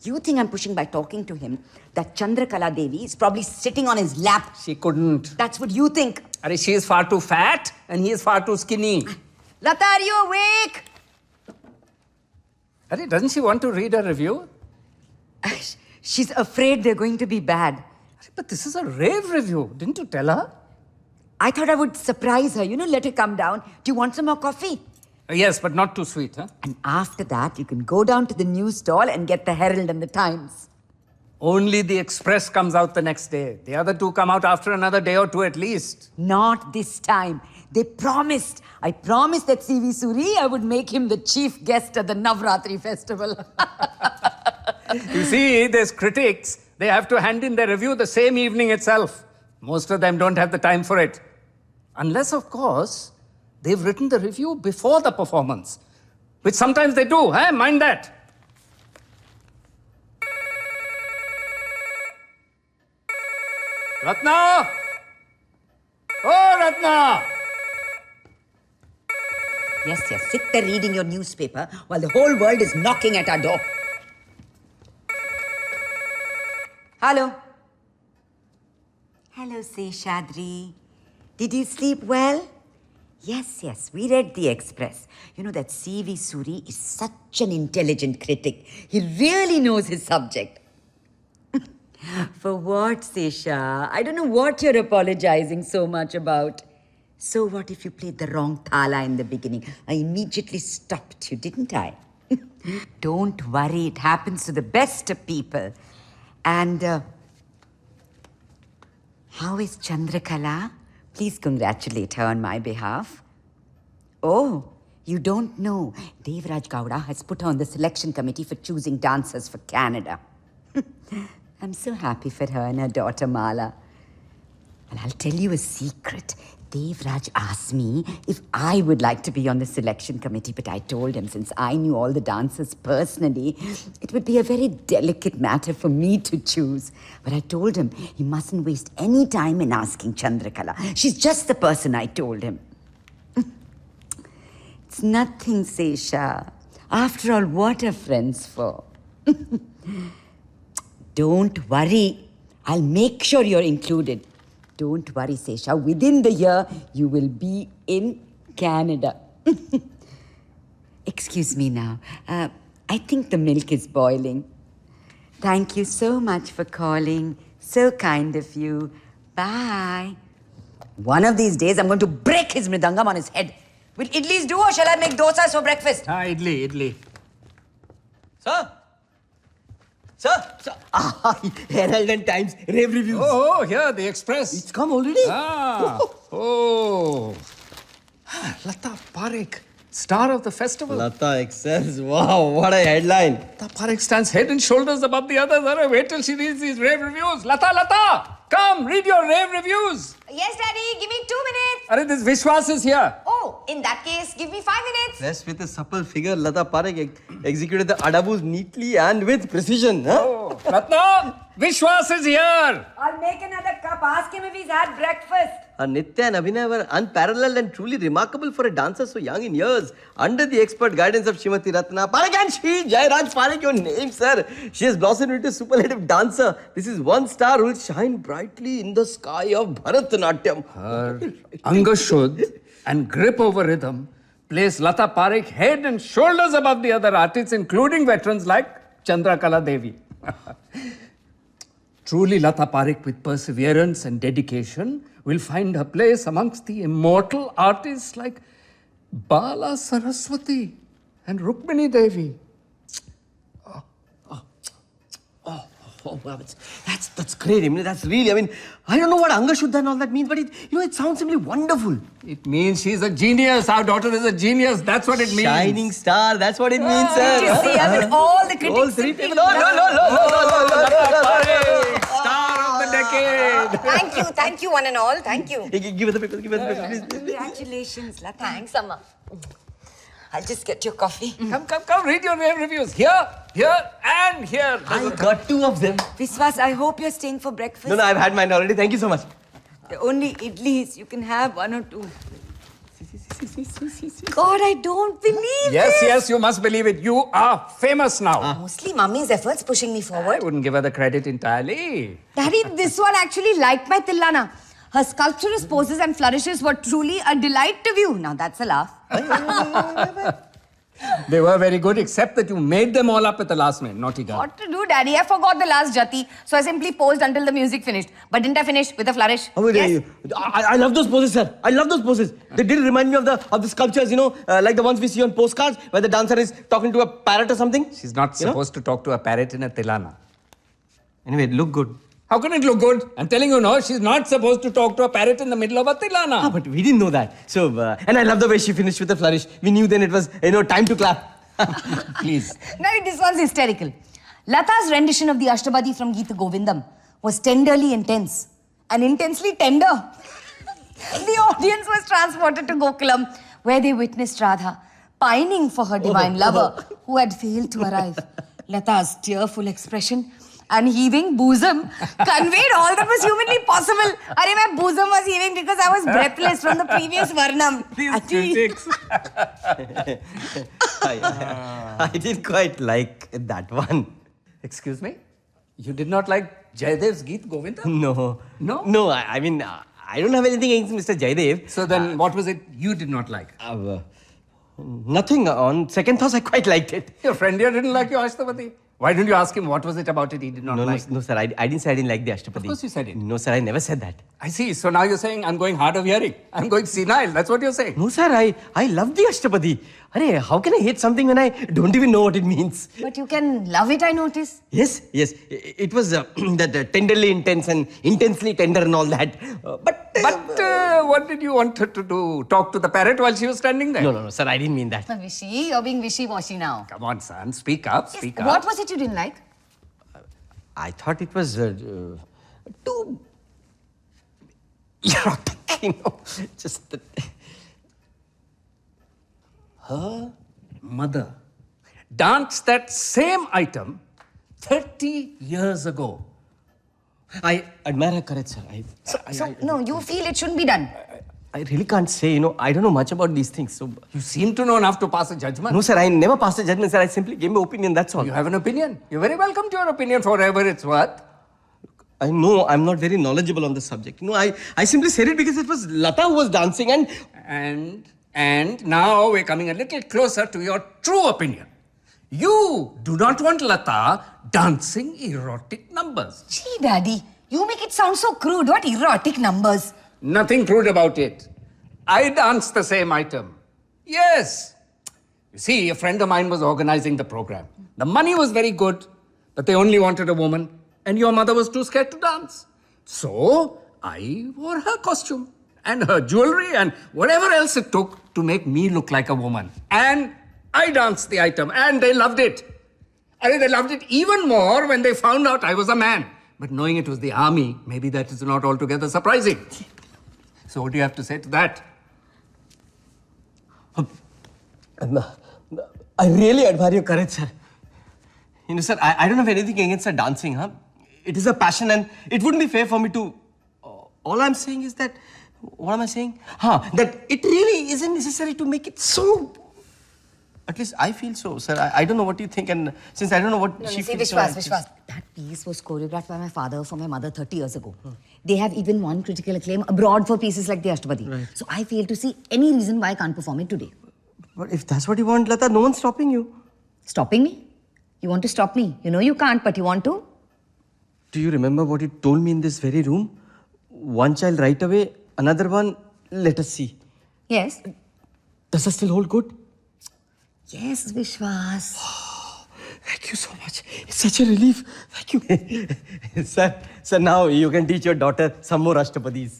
You think I'm pushing by talking to him? That Chandrakala Devi is probably sitting on his lap. She couldn't. That's what you think. Arey, she is far too fat and he is far too skinny. Lata, are you awake? Arey, doesn't she want to read a review? She's afraid they're going to be bad. But this is a rave review. Didn't you tell her? I thought I would surprise her, let her come down. Do you want some more coffee? Yes, but not too sweet, huh? And after that, you can go down to the news stall and get the Herald and the Times. Only the Express comes out the next day. The other two come out after another day or two at least. Not this time. They promised. I promised that C.V. Suri, I would make him the chief guest at the Navratri festival. You see, there's critics. They have to hand in their review the same evening itself. Most of them don't have the time for it. Unless, of course, they've written the review before the performance. Which sometimes they do, eh? Mind that. Ratna! Oh, Ratna! Yes, sit there reading your newspaper while the whole world is knocking at our door. Hello. Hello, Seshadri. Did you sleep well? Yes, we read the Express. You know that C.V. Suri is such an intelligent critic. He really knows his subject. For what, Sesha? I don't know what you're apologizing so much about. So what if you played the wrong thala in the beginning? I immediately stopped you, didn't I? Don't worry, it happens to the best of people. And how is Chandrakala? Please congratulate her on my behalf. Oh, you don't know. Devraj Gowda has put her on the selection committee for choosing dancers for Canada. I'm so happy for her and her daughter Mala. Well, I'll tell you a secret. Devraj asked me if I would like to be on the selection committee, but I told him since I knew all the dancers personally, it would be a very delicate matter for me to choose. But I told him he mustn't waste any time in asking Chandrakala. She's just the person I told him. It's nothing, Sesha. After all, what are friends for? Don't worry. I'll make sure you're included. Don't worry, Sesha. Within the year, you will be in Canada. Excuse me now. I think the milk is boiling. Thank you so much for calling. So kind of you. Bye. One of these days, I'm going to break his mridangam on his head. Will idlis do or shall I make dosas for breakfast? Idli. Sir? Sir? Herald and Times, rave reviews. Oh, here, the Express. It's come already? Oh. Lata Parekh, star of the festival. Lata excels. Wow, what a headline. Lata Parekh stands head and shoulders above the others. Arre, wait till she reads these rave reviews. Lata, come, read your rave reviews. Yes, Daddy, give me 2 minutes. Arre, this Vishwas is here. Oh, in that case, give me 5 minutes. Dressed with a supple figure, Lata Parekh executed the adabus neatly and with precision. Huh? Oh, Ratna, Vishwas is here. I'll make another cup. Ask him if he's had breakfast. Nitya and Abhinay were unparalleled and truly remarkable for a dancer so young in years. Under the expert guidance of Srimati Ratna Parekh and she, Jairaj Parekh, your name, sir. She has blossomed into a superlative dancer. This is one star who will shine brightly in the sky of Bharatanatyam. Her Anga Shuddh and grip over rhythm place Lata Parekh head and shoulders above the other artists, including veterans like Chandrakala Devi. Truly, Lata Parekh, with perseverance and dedication, will find her place amongst the immortal artists like Bala Saraswati and Rukmini Devi. Oh, wow, that's great. I mean, that's really, I don't know what Anga Shuddha and all that means, but it sounds simply wonderful. It means she's a genius. Our daughter is a genius. That's what it means. Shining star, that's what it means, sir. Did you see? I mean, all the critics All three simply people. No. Star of the decade. Thank you, one and all. Thank you. Give us the paper, please. Congratulations, Lata. Thanks, Amma. I'll just get your coffee. Come, read your rave reviews. Here, and here. I got 2 of them. Viswas, I hope you're staying for breakfast. No, I've had mine already. Thank you so much. The only idlis. You can have 1 or 2. God, I don't believe Yes, you must believe it. You are famous now. Mostly Mummy's efforts pushing me I forward. wouldn't give her the credit entirely. Daddy, this one actually liked my Tilana. Her sculpturous poses and flourishes were truly a delight to view. Now that's a laugh. They were very good, except that you made them all up at the last minute. Naughty girl. What to do, Daddy? I forgot the last jati, so I simply posed until the music finished. But didn't I finish with a flourish? Yes. I love those poses, sir. I love those poses. They did remind me of the sculptures, like the ones we see on postcards, where the dancer is talking to a parrot or something. She's not supposed to talk to a parrot in a tilana. Anyway, it looked good. How can it look good? I'm telling you, no, she's not supposed to talk to a parrot in the middle of a tilana. But we didn't know that. So, and I love the way she finished with a flourish. We knew then it was, time to clap. Please. Now this one's hysterical. Lata's rendition of the Ashtabadi from Geeta Govindam was tenderly intense and intensely tender. The audience was transported to Gokulam, where they witnessed Radha pining for her divine lover who had failed to arrive. Lata's tearful expression and heaving bosom conveyed all that was humanly possible. My bosom was heaving because I was breathless from the previous Varnam. Critics. I didn't quite like that one. Excuse me? You did not like Jaydev's Geet Govinda? No. No? No, I don't have anything against Mr. Jaydev. So then what was it you did not like? Nothing. On second thoughts, I quite liked it. Your friend here didn't like your Ashtabadi. Why didn't you ask him what was it about it he did not like? No, sir. I didn't say I didn't like the Ashtapadi. Of course you said it. No, sir. I never said that. I see. So now you're saying I'm going hard of hearing. I'm going senile. That's what you're saying. No, sir. I love the Ashtapadi. How can I hate something when I don't even know what it means? But you can love it, I notice. Yes. It was that tenderly intense and intensely tender and all that. But what did you want her to do? Talk to the parrot while she was standing there? No, sir. I didn't mean that. Wishy, you're being wishy-washy now. Come on, son. Speak up. Speak up. What was it you didn't like? I thought it was too erotic, you know. Just the... Her mother danced that same item 30 years ago. I admire her courage, sir. No, you feel it shouldn't be done. I really can't say, you know, I don't know much about these things. So, You seem to know enough to pass a judgment. no, sir, I never passed a judgment, sir. I simply gave my opinion, that's all. You have an opinion. You're very welcome to your opinion for whatever it's worth. I know I'm not very knowledgeable on the subject. No, I simply said it because it was Lata who was dancing And now we're coming a little closer to your true opinion. You do not want Lata dancing erotic numbers. Gee, Daddy, you make it sound so crude. What erotic numbers? Nothing crude about it. I danced the same item. Yes. You see, a friend of mine was organizing the program. The money was very good, but they only wanted a woman, and your mother was too scared to dance. So I wore her costume and her jewelry and whatever else it took to make me look like a woman. And I danced the item, and they loved it. I mean, they loved it even more when they found out I was a man. But knowing it was the army, maybe that is not altogether surprising. So what do you have to say to that? I really admire your courage, sir. You know, sir, I don't have anything against her dancing, huh? It is a passion and it wouldn't be fair for me to... all I'm saying is that... What am I saying? That it really isn't necessary to make it so... At least I feel so, sir. I don't know what you think, and since I don't know what she feels... Vishwas. That piece was choreographed by my father for my mother 30 years ago. They have even won critical acclaim abroad for pieces like the Ashtabadi. Right. So I fail to see any reason why I can't perform it today. But if that's what you want, Lata, no one's stopping you. Stopping me? You want to stop me? You know you can't, but you want to? Do you remember what you told me in this very room? One child right away, another one, let us see. Yes. Does that still hold good? Yes, Vishwas. Thank you so much. It's such a relief. Thank you. Sir, now you can teach your daughter some more Ashtapadis.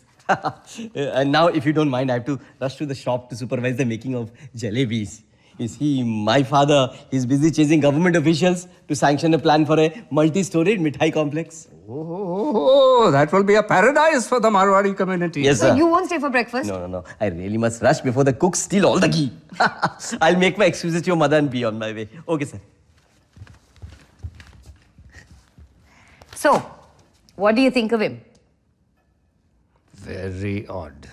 And now, if you don't mind, I have to rush to the shop to supervise the making of jalebis. You see, my father is busy chasing government officials to sanction a plan for a multi-storied mithai complex. Oh, that will be a paradise for the Marwari community. Yes, So sir. you won't stay for breakfast? No. I really must rush before the cooks steal all the ghee. I'll make my excuses to your mother and be on my way. Okay, sir. So, what do you think of him? Very odd.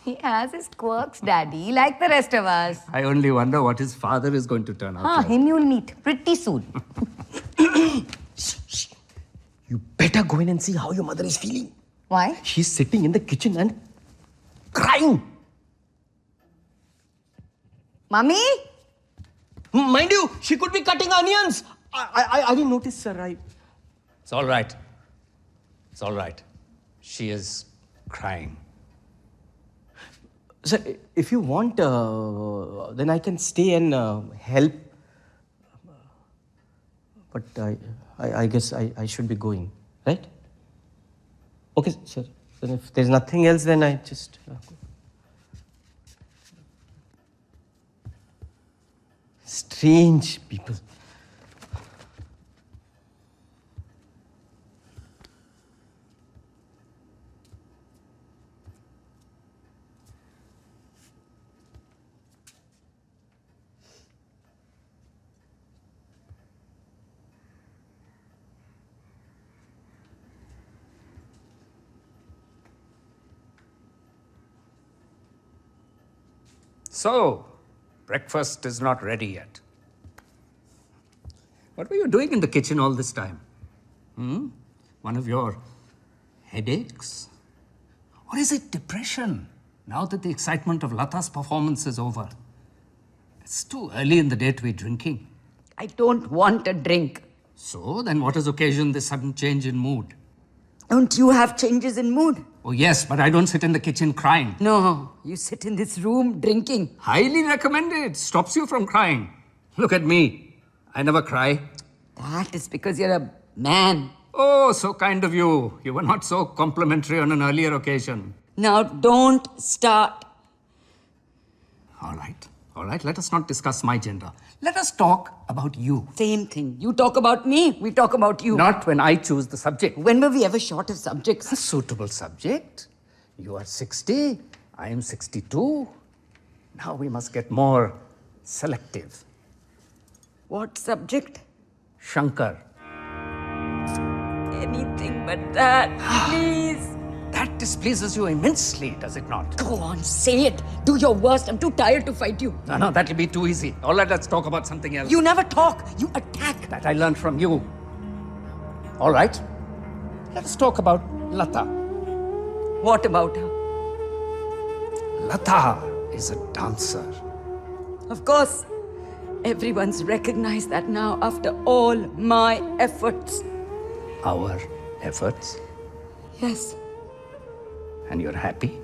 He has his quirks, Daddy, like the rest of us. I only wonder what his father is going to turn out like. Him you'll meet pretty soon. You better go in and see how your mother is feeling. Why? She's sitting in the kitchen and crying. Mummy? Mind you, she could be cutting onions. I didn't notice, sir. It's all right. It's all right. She is crying. Sir, if you want, then I can stay and help. But I guess I should be going, right? Okay, sir. Then if there's nothing else, then I just... go. Strange people. So, breakfast is not ready yet. What were you doing in the kitchen all this time? One of your headaches? Or is it depression, now that the excitement of Lata's performance is over? It's too early in the day to be drinking. I don't want a drink. So, then what has occasioned this sudden change in mood? Don't you have changes in mood? Oh, yes, but I don't sit in the kitchen crying. No, you sit in this room drinking. Highly recommended. Stops you from crying. Look at me. I never cry. That is because you're a man. Oh, so kind of you. You were not so complimentary on an earlier occasion. Now don't start. All right. Let us not discuss my gender. Let us talk about you. Same thing. You talk about me, we talk about you. Not when I choose the subject. When were we ever short of subjects? A suitable subject. You are 60, I am 62. Now we must get more selective. What subject? Shankar. Anything but that, please. That displeases you immensely, does it not? Go on, say it. Do your worst. I'm too tired to fight you. No, that'll be too easy. All right, let's talk about something else. You never talk. You attack. That I learned from you. All right, let's talk about Lata. What about her? Lata is a dancer. Of course. Everyone's recognized that now after all my efforts. Our efforts, Yes. and you're happy?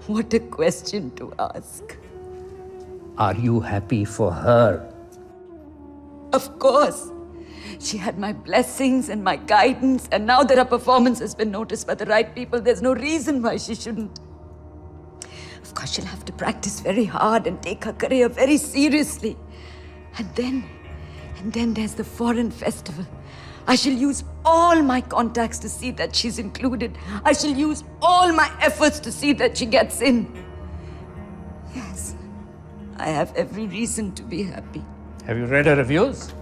What a question to ask. Are you happy for her? Of course. She had my blessings and my guidance, and now that her performance has been noticed by the right people, there's no reason why she shouldn't. Of course, she'll have to practice very hard and take her career very seriously. And then there's the foreign festival. I shall use all my contacts to see that she's included. I shall use all my efforts to see that she gets in. Yes, I have every reason to be happy. Have you read her reviews?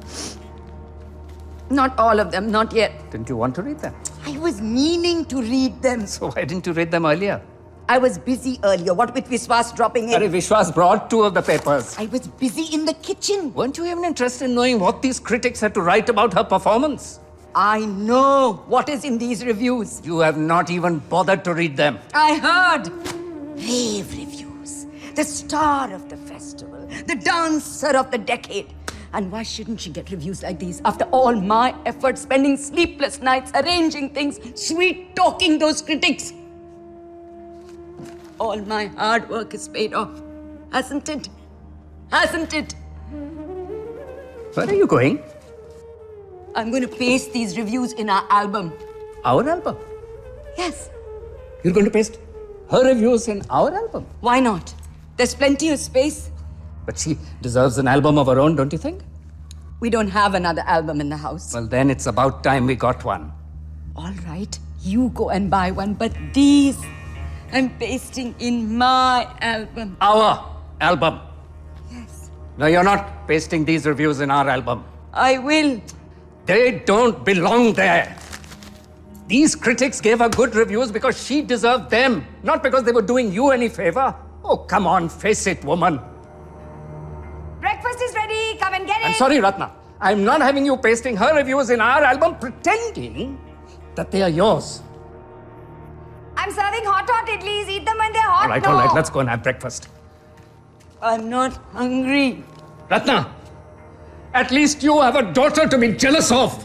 Not all of them, not yet. Didn't you want to read them? I was meaning to read them. So why didn't you read them earlier? I was busy earlier, what with Vishwas dropping in. Arey, Vishwas brought 2 of the papers. I was busy in the kitchen. Weren't you even interested in knowing what these critics had to write about her performance? I know what is in these reviews. You have not even bothered to read them. I heard. Rave reviews. The star of the festival. The dancer of the decade. And why shouldn't she get reviews like these? After all my efforts, spending sleepless nights, arranging things, sweet-talking those critics. All my hard work is paid off. Hasn't it? Hasn't it? Where are you going? I'm going to paste these reviews in our album. Our album. Yes. You're going to paste her reviews in our album. Why not? There's plenty of space. But she deserves an album of her own, don't you think? We don't have another album in the house. Well, then it's about time we got one. All right, you go and buy one, but these I'm pasting in my album. Our album. Yes. No, you're not pasting these reviews in our album. I will. They don't belong there. These critics gave her good reviews because she deserved them, not because they were doing you any favor. Oh, come on, face it, woman. Breakfast is ready. Come and get it. I'm sorry, Ratna. I'm not having you pasting her reviews in our album pretending that they are yours. I'm serving hot idlis. Eat them when they're hot. All right, let's go and have breakfast. I'm not hungry. Ratna, at least you have a daughter to be jealous of.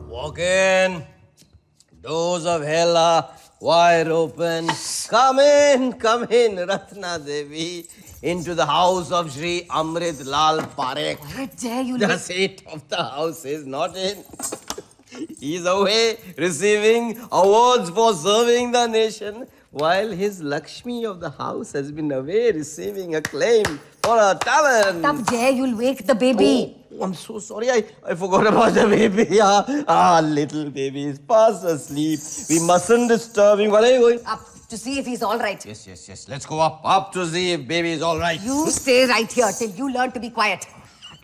Walk in. Doors of hell are wide open. Come in, Ratna Devi, into the house of Shri Amrit Lal Parekh. How dare you The seat of the house is not in. He's away receiving awards for serving the nation, while his Lakshmi of the house has been away receiving acclaim for her talent. How dare you'll wake the baby. Oh, I'm so sorry. I forgot about the baby. Little baby is fast asleep. We mustn't disturb him. Where are you going? Up to see if he's all right. Yes. Let's go up to see if baby is all right. You stay right here till you learn to be quiet.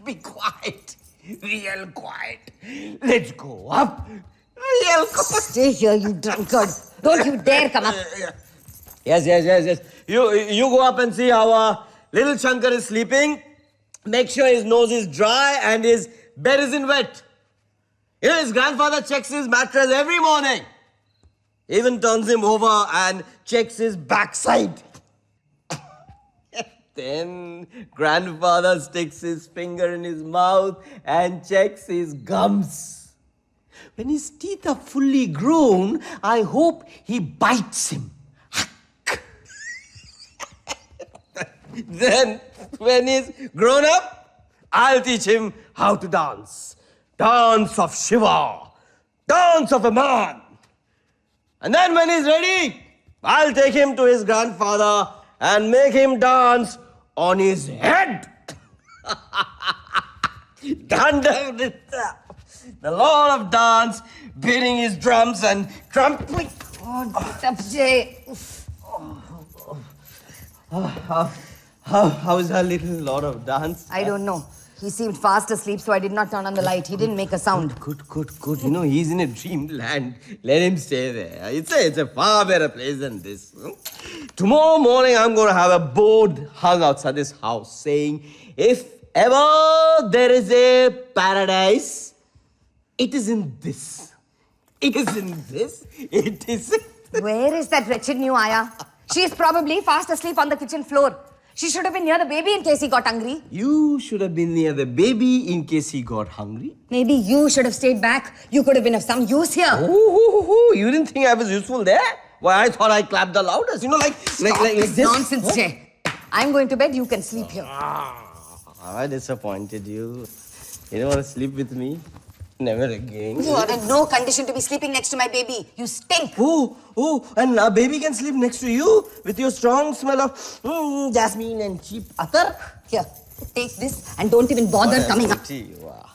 Be quiet. Real quiet. Let's go up. Real quiet. Stay here, you drunkard. Don't you dare come up. Yes. You go up and see how little Shankar is sleeping. Make sure his nose is dry and his bed isn't wet. You know, his grandfather checks his mattress every morning. Even turns him over and checks his backside. Then grandfather sticks his finger in his mouth and checks his gums. When his teeth are fully grown, I hope he bites him. Then, when he's grown up, I'll teach him how to dance. Dance of Shiva. Dance of a man. And then when he's ready, I'll take him to his grandfather and make him dance on his head. The Lord of Dance beating his drums and trampling. Oh, get up, Jay. How is our little Lord of Dance? I don't know. He seemed fast asleep, so I did not turn on the light. He didn't make a sound. Good. You know, he's in a dreamland. Let him stay there. It's a far better place than this. Tomorrow morning, I'm going to have a board hung outside this house saying, if ever there is a paradise, it is in this. It is in this. It is. Where is that wretched new Aya? She is probably fast asleep on the kitchen floor. She should have been near the baby in case he got hungry. You should have been near the baby in case he got hungry. Maybe you should have stayed back. You could have been of some use here. Oh, you didn't think I was useful there? Why, I thought I clapped the loudest. You know, like this. Nonsense, Jay. I'm going to bed. You can sleep here. I disappointed you. You don't want to sleep with me? Never again. You are in no condition to be sleeping next to my baby. You stink. Oh, and a baby can sleep next to you with your strong smell of jasmine and cheap attar. Here, take this and don't even bother coming up. Wow.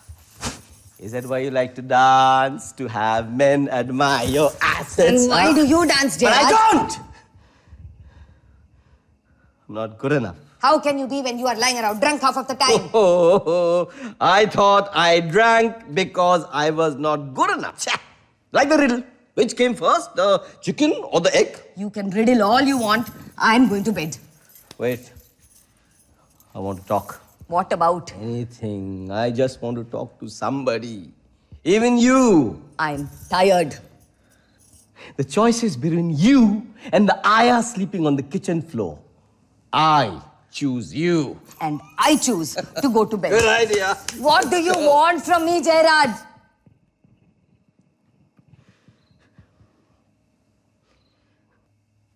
Is that why you like to dance? To have men admire your assets? And why do you dance, Jay? But I don't! I'm not good enough. How can you be when you are lying around drunk half of the time? Oh, I thought I drank because I was not good enough. Chah. Like the riddle. Which came first, the chicken or the egg? You can riddle all you want. I'm going to bed. Wait. I want to talk. What about? Anything. I just want to talk to somebody. Even you. I'm tired. The choice is between you and the Aya sleeping on the kitchen floor. I choose you. And I choose to go to bed. Good idea. What do you want from me, Jairaj?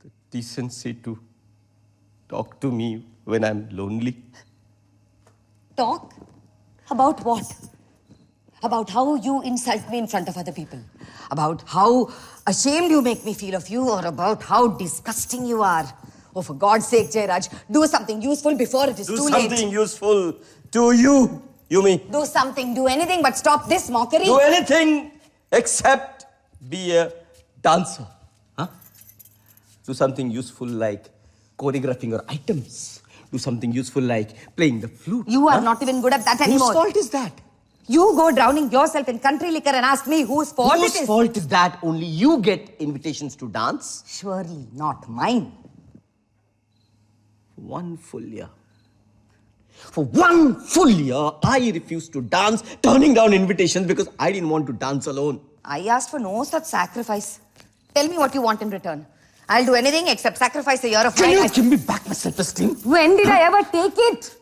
The decency to talk to me when I'm lonely. Talk? About what? About how you insult me in front of other people? About how ashamed you make me feel of you? Or about how disgusting you are? Oh, for God's sake, Jairaj, do something useful before it is Do too late. something useful to you, Yumi. Do something, do anything but stop this mockery. Do anything except be a dancer. Huh? Do something useful like choreographing your items. Do something useful like playing the flute. You are not even good at that anymore. Whose fault is that? You go drowning yourself in country liquor and ask me whose fault it Whose is. fault is that only you get invitations to dance? Surely not mine. One full year. For 1 full year, I refused to dance, turning down invitations because I didn't want to dance alone. I asked for no such sacrifice. Tell me what you want in return. I'll do anything except sacrifice a year of Can my you life. give me back my self-esteem? When did I ever take it?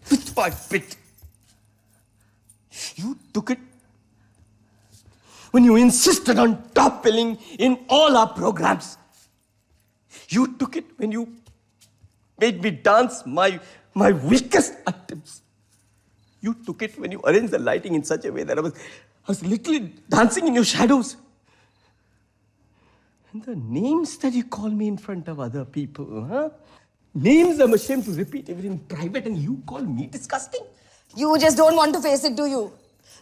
Bit by bit. You took it when you insisted on top billing in all our programs. You took it when you made me dance my weakest items. You took it when you arranged the lighting in such a way that I was literally dancing in your shadows. And the names that you call me in front of other people, huh? Names I'm ashamed to repeat even in private, and you call me disgusting? You just don't want to face it, do you?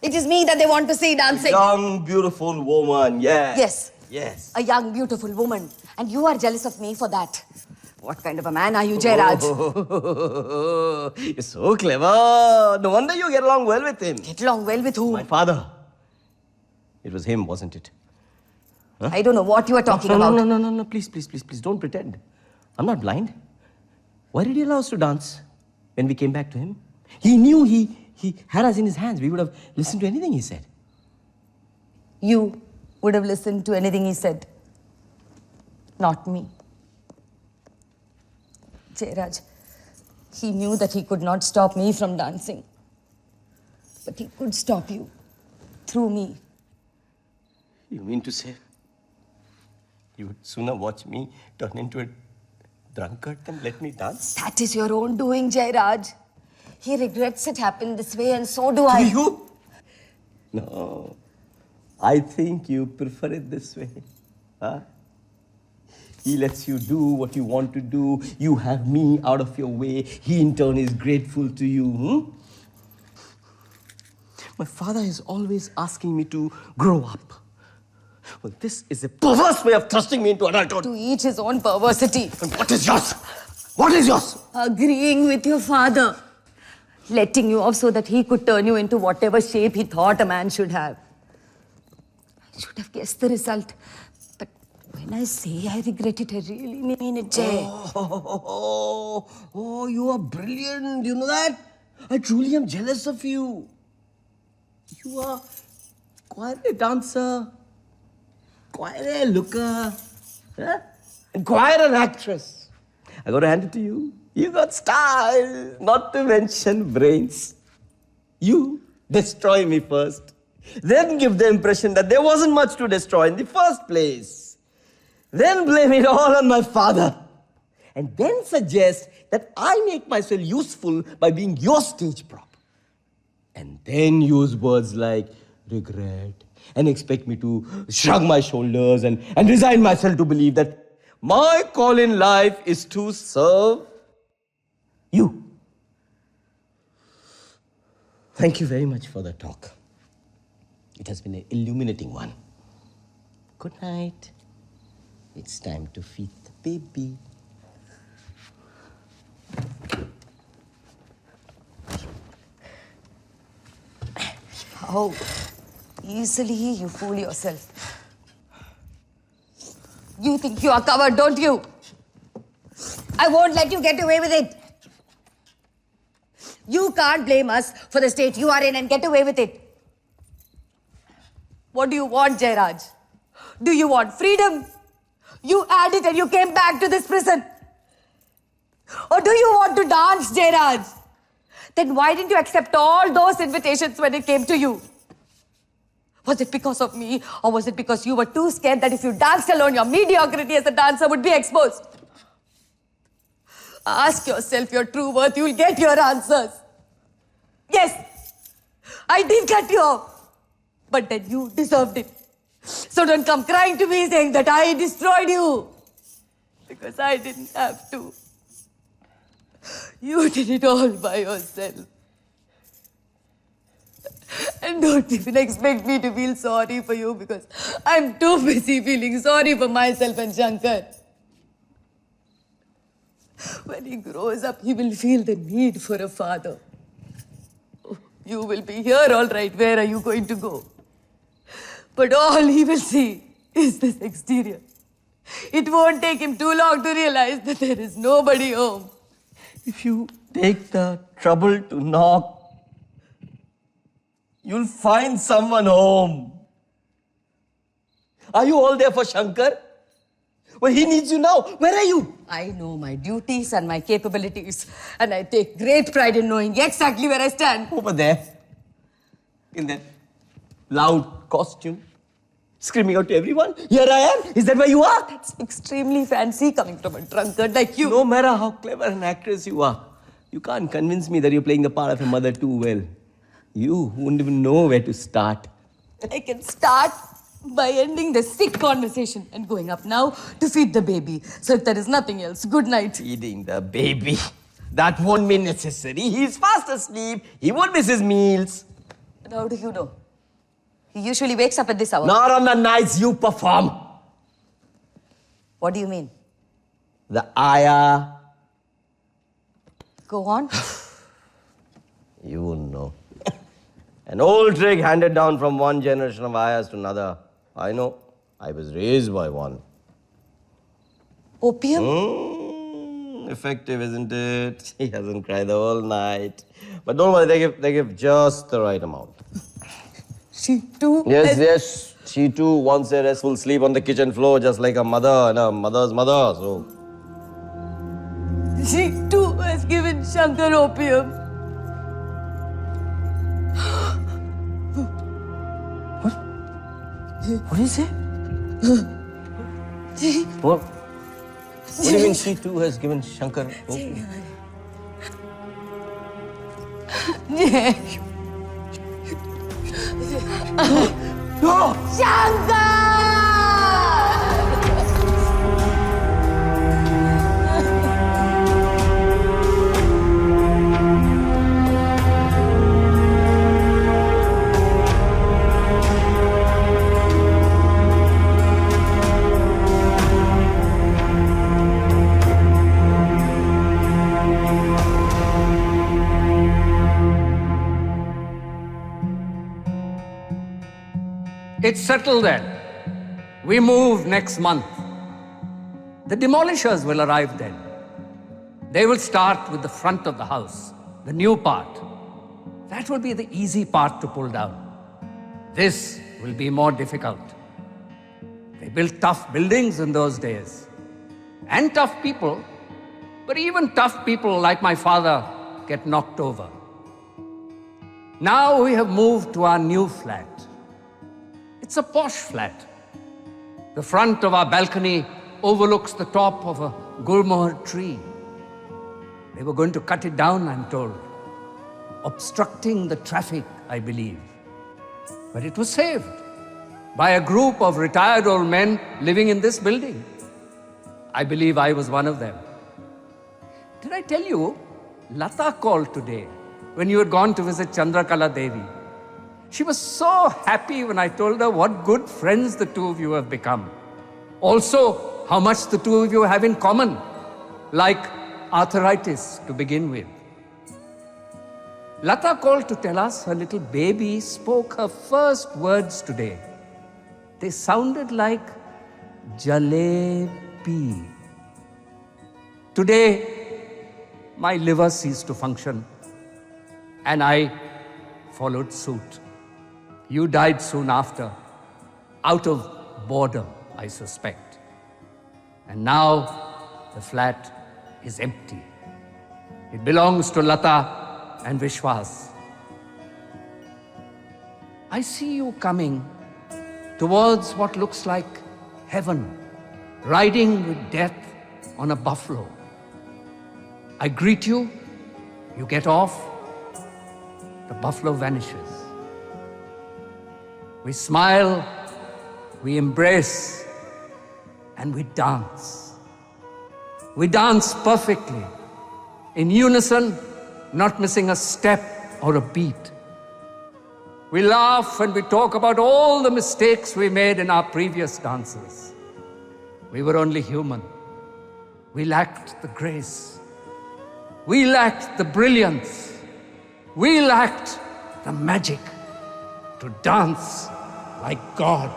It is me that they want to see dancing. Young, beautiful woman, yes. Yes. Yes. A young, beautiful woman. And you are jealous of me for that. What kind of a man are you, Jairaj? Oh, you're so clever. No wonder you get along well with him. Get along well with whom? My father. It was him, wasn't it? I don't know what you are talking about. No. Please, don't pretend. I'm not blind. Why did he allow us to dance when we came back to him? He knew he had us in his hands. We would have listened to anything he said. You would have listened to anything he said. Not me. Jairaj, he knew that he could not stop me from dancing. But he could stop you. Through me. You mean to say you would sooner watch me turn into a drunkard than let me dance? That is your own doing, Jairaj. He regrets it happened this way, and so do I. You? No. I think you prefer it this way. Huh? He lets you do what you want to do. You have me out of your way. He in turn is grateful to you. My father is always asking me to grow up. Well, this is a perverse way of thrusting me into adulthood. To each his own perversity. And what is yours? What is yours? Agreeing with your father. Letting you off so that he could turn you into whatever shape he thought a man should have. I should have guessed the result. But when I say I regret it, I really mean it, Jay. Oh, you are brilliant. You know that? I truly am jealous of you. You are quite a dancer, quite a looker, and quite an actress. I got to hand it to you. You got style, not to mention brains. You destroy me first, then give the impression that there wasn't much to destroy in the first place. Then blame it all on my father. And then suggest that I make myself useful by being your stage prop. And then use words like regret and expect me to shrug my shoulders and resign myself to believe that my call in life is to serve you. Thank you very much for the talk. It has been an illuminating one. Good night. It's time to feed the baby. How easily you fool yourself. You think you are covered, don't you? I won't let you get away with it. You can't blame us for the state you are in and get away with it. What do you want, Jairaj? Do you want freedom? You had it and you came back to this prison. Or do you want to dance, Jairaj? Then why didn't you accept all those invitations when it came to you? Was it because of me, or was it because you were too scared that if you danced alone, your mediocrity as a dancer would be exposed? Ask yourself your true worth, you'll get your answers. Yes, I did cut you off, but then you deserved it. So don't come crying to me saying that I destroyed you, because I didn't have to. You did it all by yourself. And don't even expect me to feel sorry for you, because I'm too busy feeling sorry for myself and Shankar. When he grows up, he will feel the need for a father. You will be here, all right. Where are you going to go? But all he will see is this exterior. It won't take him too long to realize that there is nobody home. If you take the trouble to knock, you'll find someone home. Are you all there for Shankar? Well, he needs you now. Where are you? I know my duties and my capabilities, and I take great pride in knowing exactly where I stand. Over there. In that loud costume. Screaming out to everyone. Here I am. Is that where you are? It's extremely fancy coming from a drunkard like you. No matter how clever an actress you are, you can't convince me that you're playing the part of a mother too well. You wouldn't even know where to start. I can start by ending this sick conversation and going up now to feed the baby. So if there is nothing else, good night. Feeding the baby. That won't be necessary. He's fast asleep. He won't miss his meals. And how do you know? He usually wakes up at this hour. Not on the nights you perform. What do you mean? The ayah. Go on. You wouldn't know. An old trick handed down from one generation of ayahs to another. I know. I was raised by one. Opium? Effective, isn't it? He hasn't cried the whole night. But don't worry, they give just the right amount. She too? Yes. She too wants a restful sleep on the kitchen floor, just like a mother and a mother's mother. So. She too has given Shankar opium. What is it? What? What do you mean she too has given Shankar opium? It's settled then. We move next month. The demolishers will arrive then. They will start with the front of the house, the new part. That will be the easy part to pull down. This will be more difficult. They built tough buildings in those days. And tough people. But even tough people like my father get knocked over. Now we have moved to our new flat. It's a posh flat. The front of our balcony overlooks the top of a gulmohar tree. They were going to cut it down, I'm told. Obstructing the traffic, I believe. But it was saved by a group of retired old men living in this building. I believe I was one of them. Did I tell you, Lata called today when you had gone to visit Chandrakala Devi. She was so happy when I told her what good friends the two of you have become. Also, how much the two of you have in common, like arthritis to begin with. Lata called to tell us her little baby spoke her first words today. They sounded like jalebi. Today, my liver ceased to function, and I followed suit. You died soon after, out of boredom, I suspect. And now the flat is empty. It belongs to Lata and Vishwas. I see you coming towards what looks like heaven, riding with death on a buffalo. I greet you, you get off, the buffalo vanishes. We smile, we embrace, and we dance. We dance perfectly, in unison, not missing a step or a beat. We laugh and we talk about all the mistakes we made in our previous dances. We were only human. We lacked the grace. We lacked the brilliance. We lacked the magic to dance like God.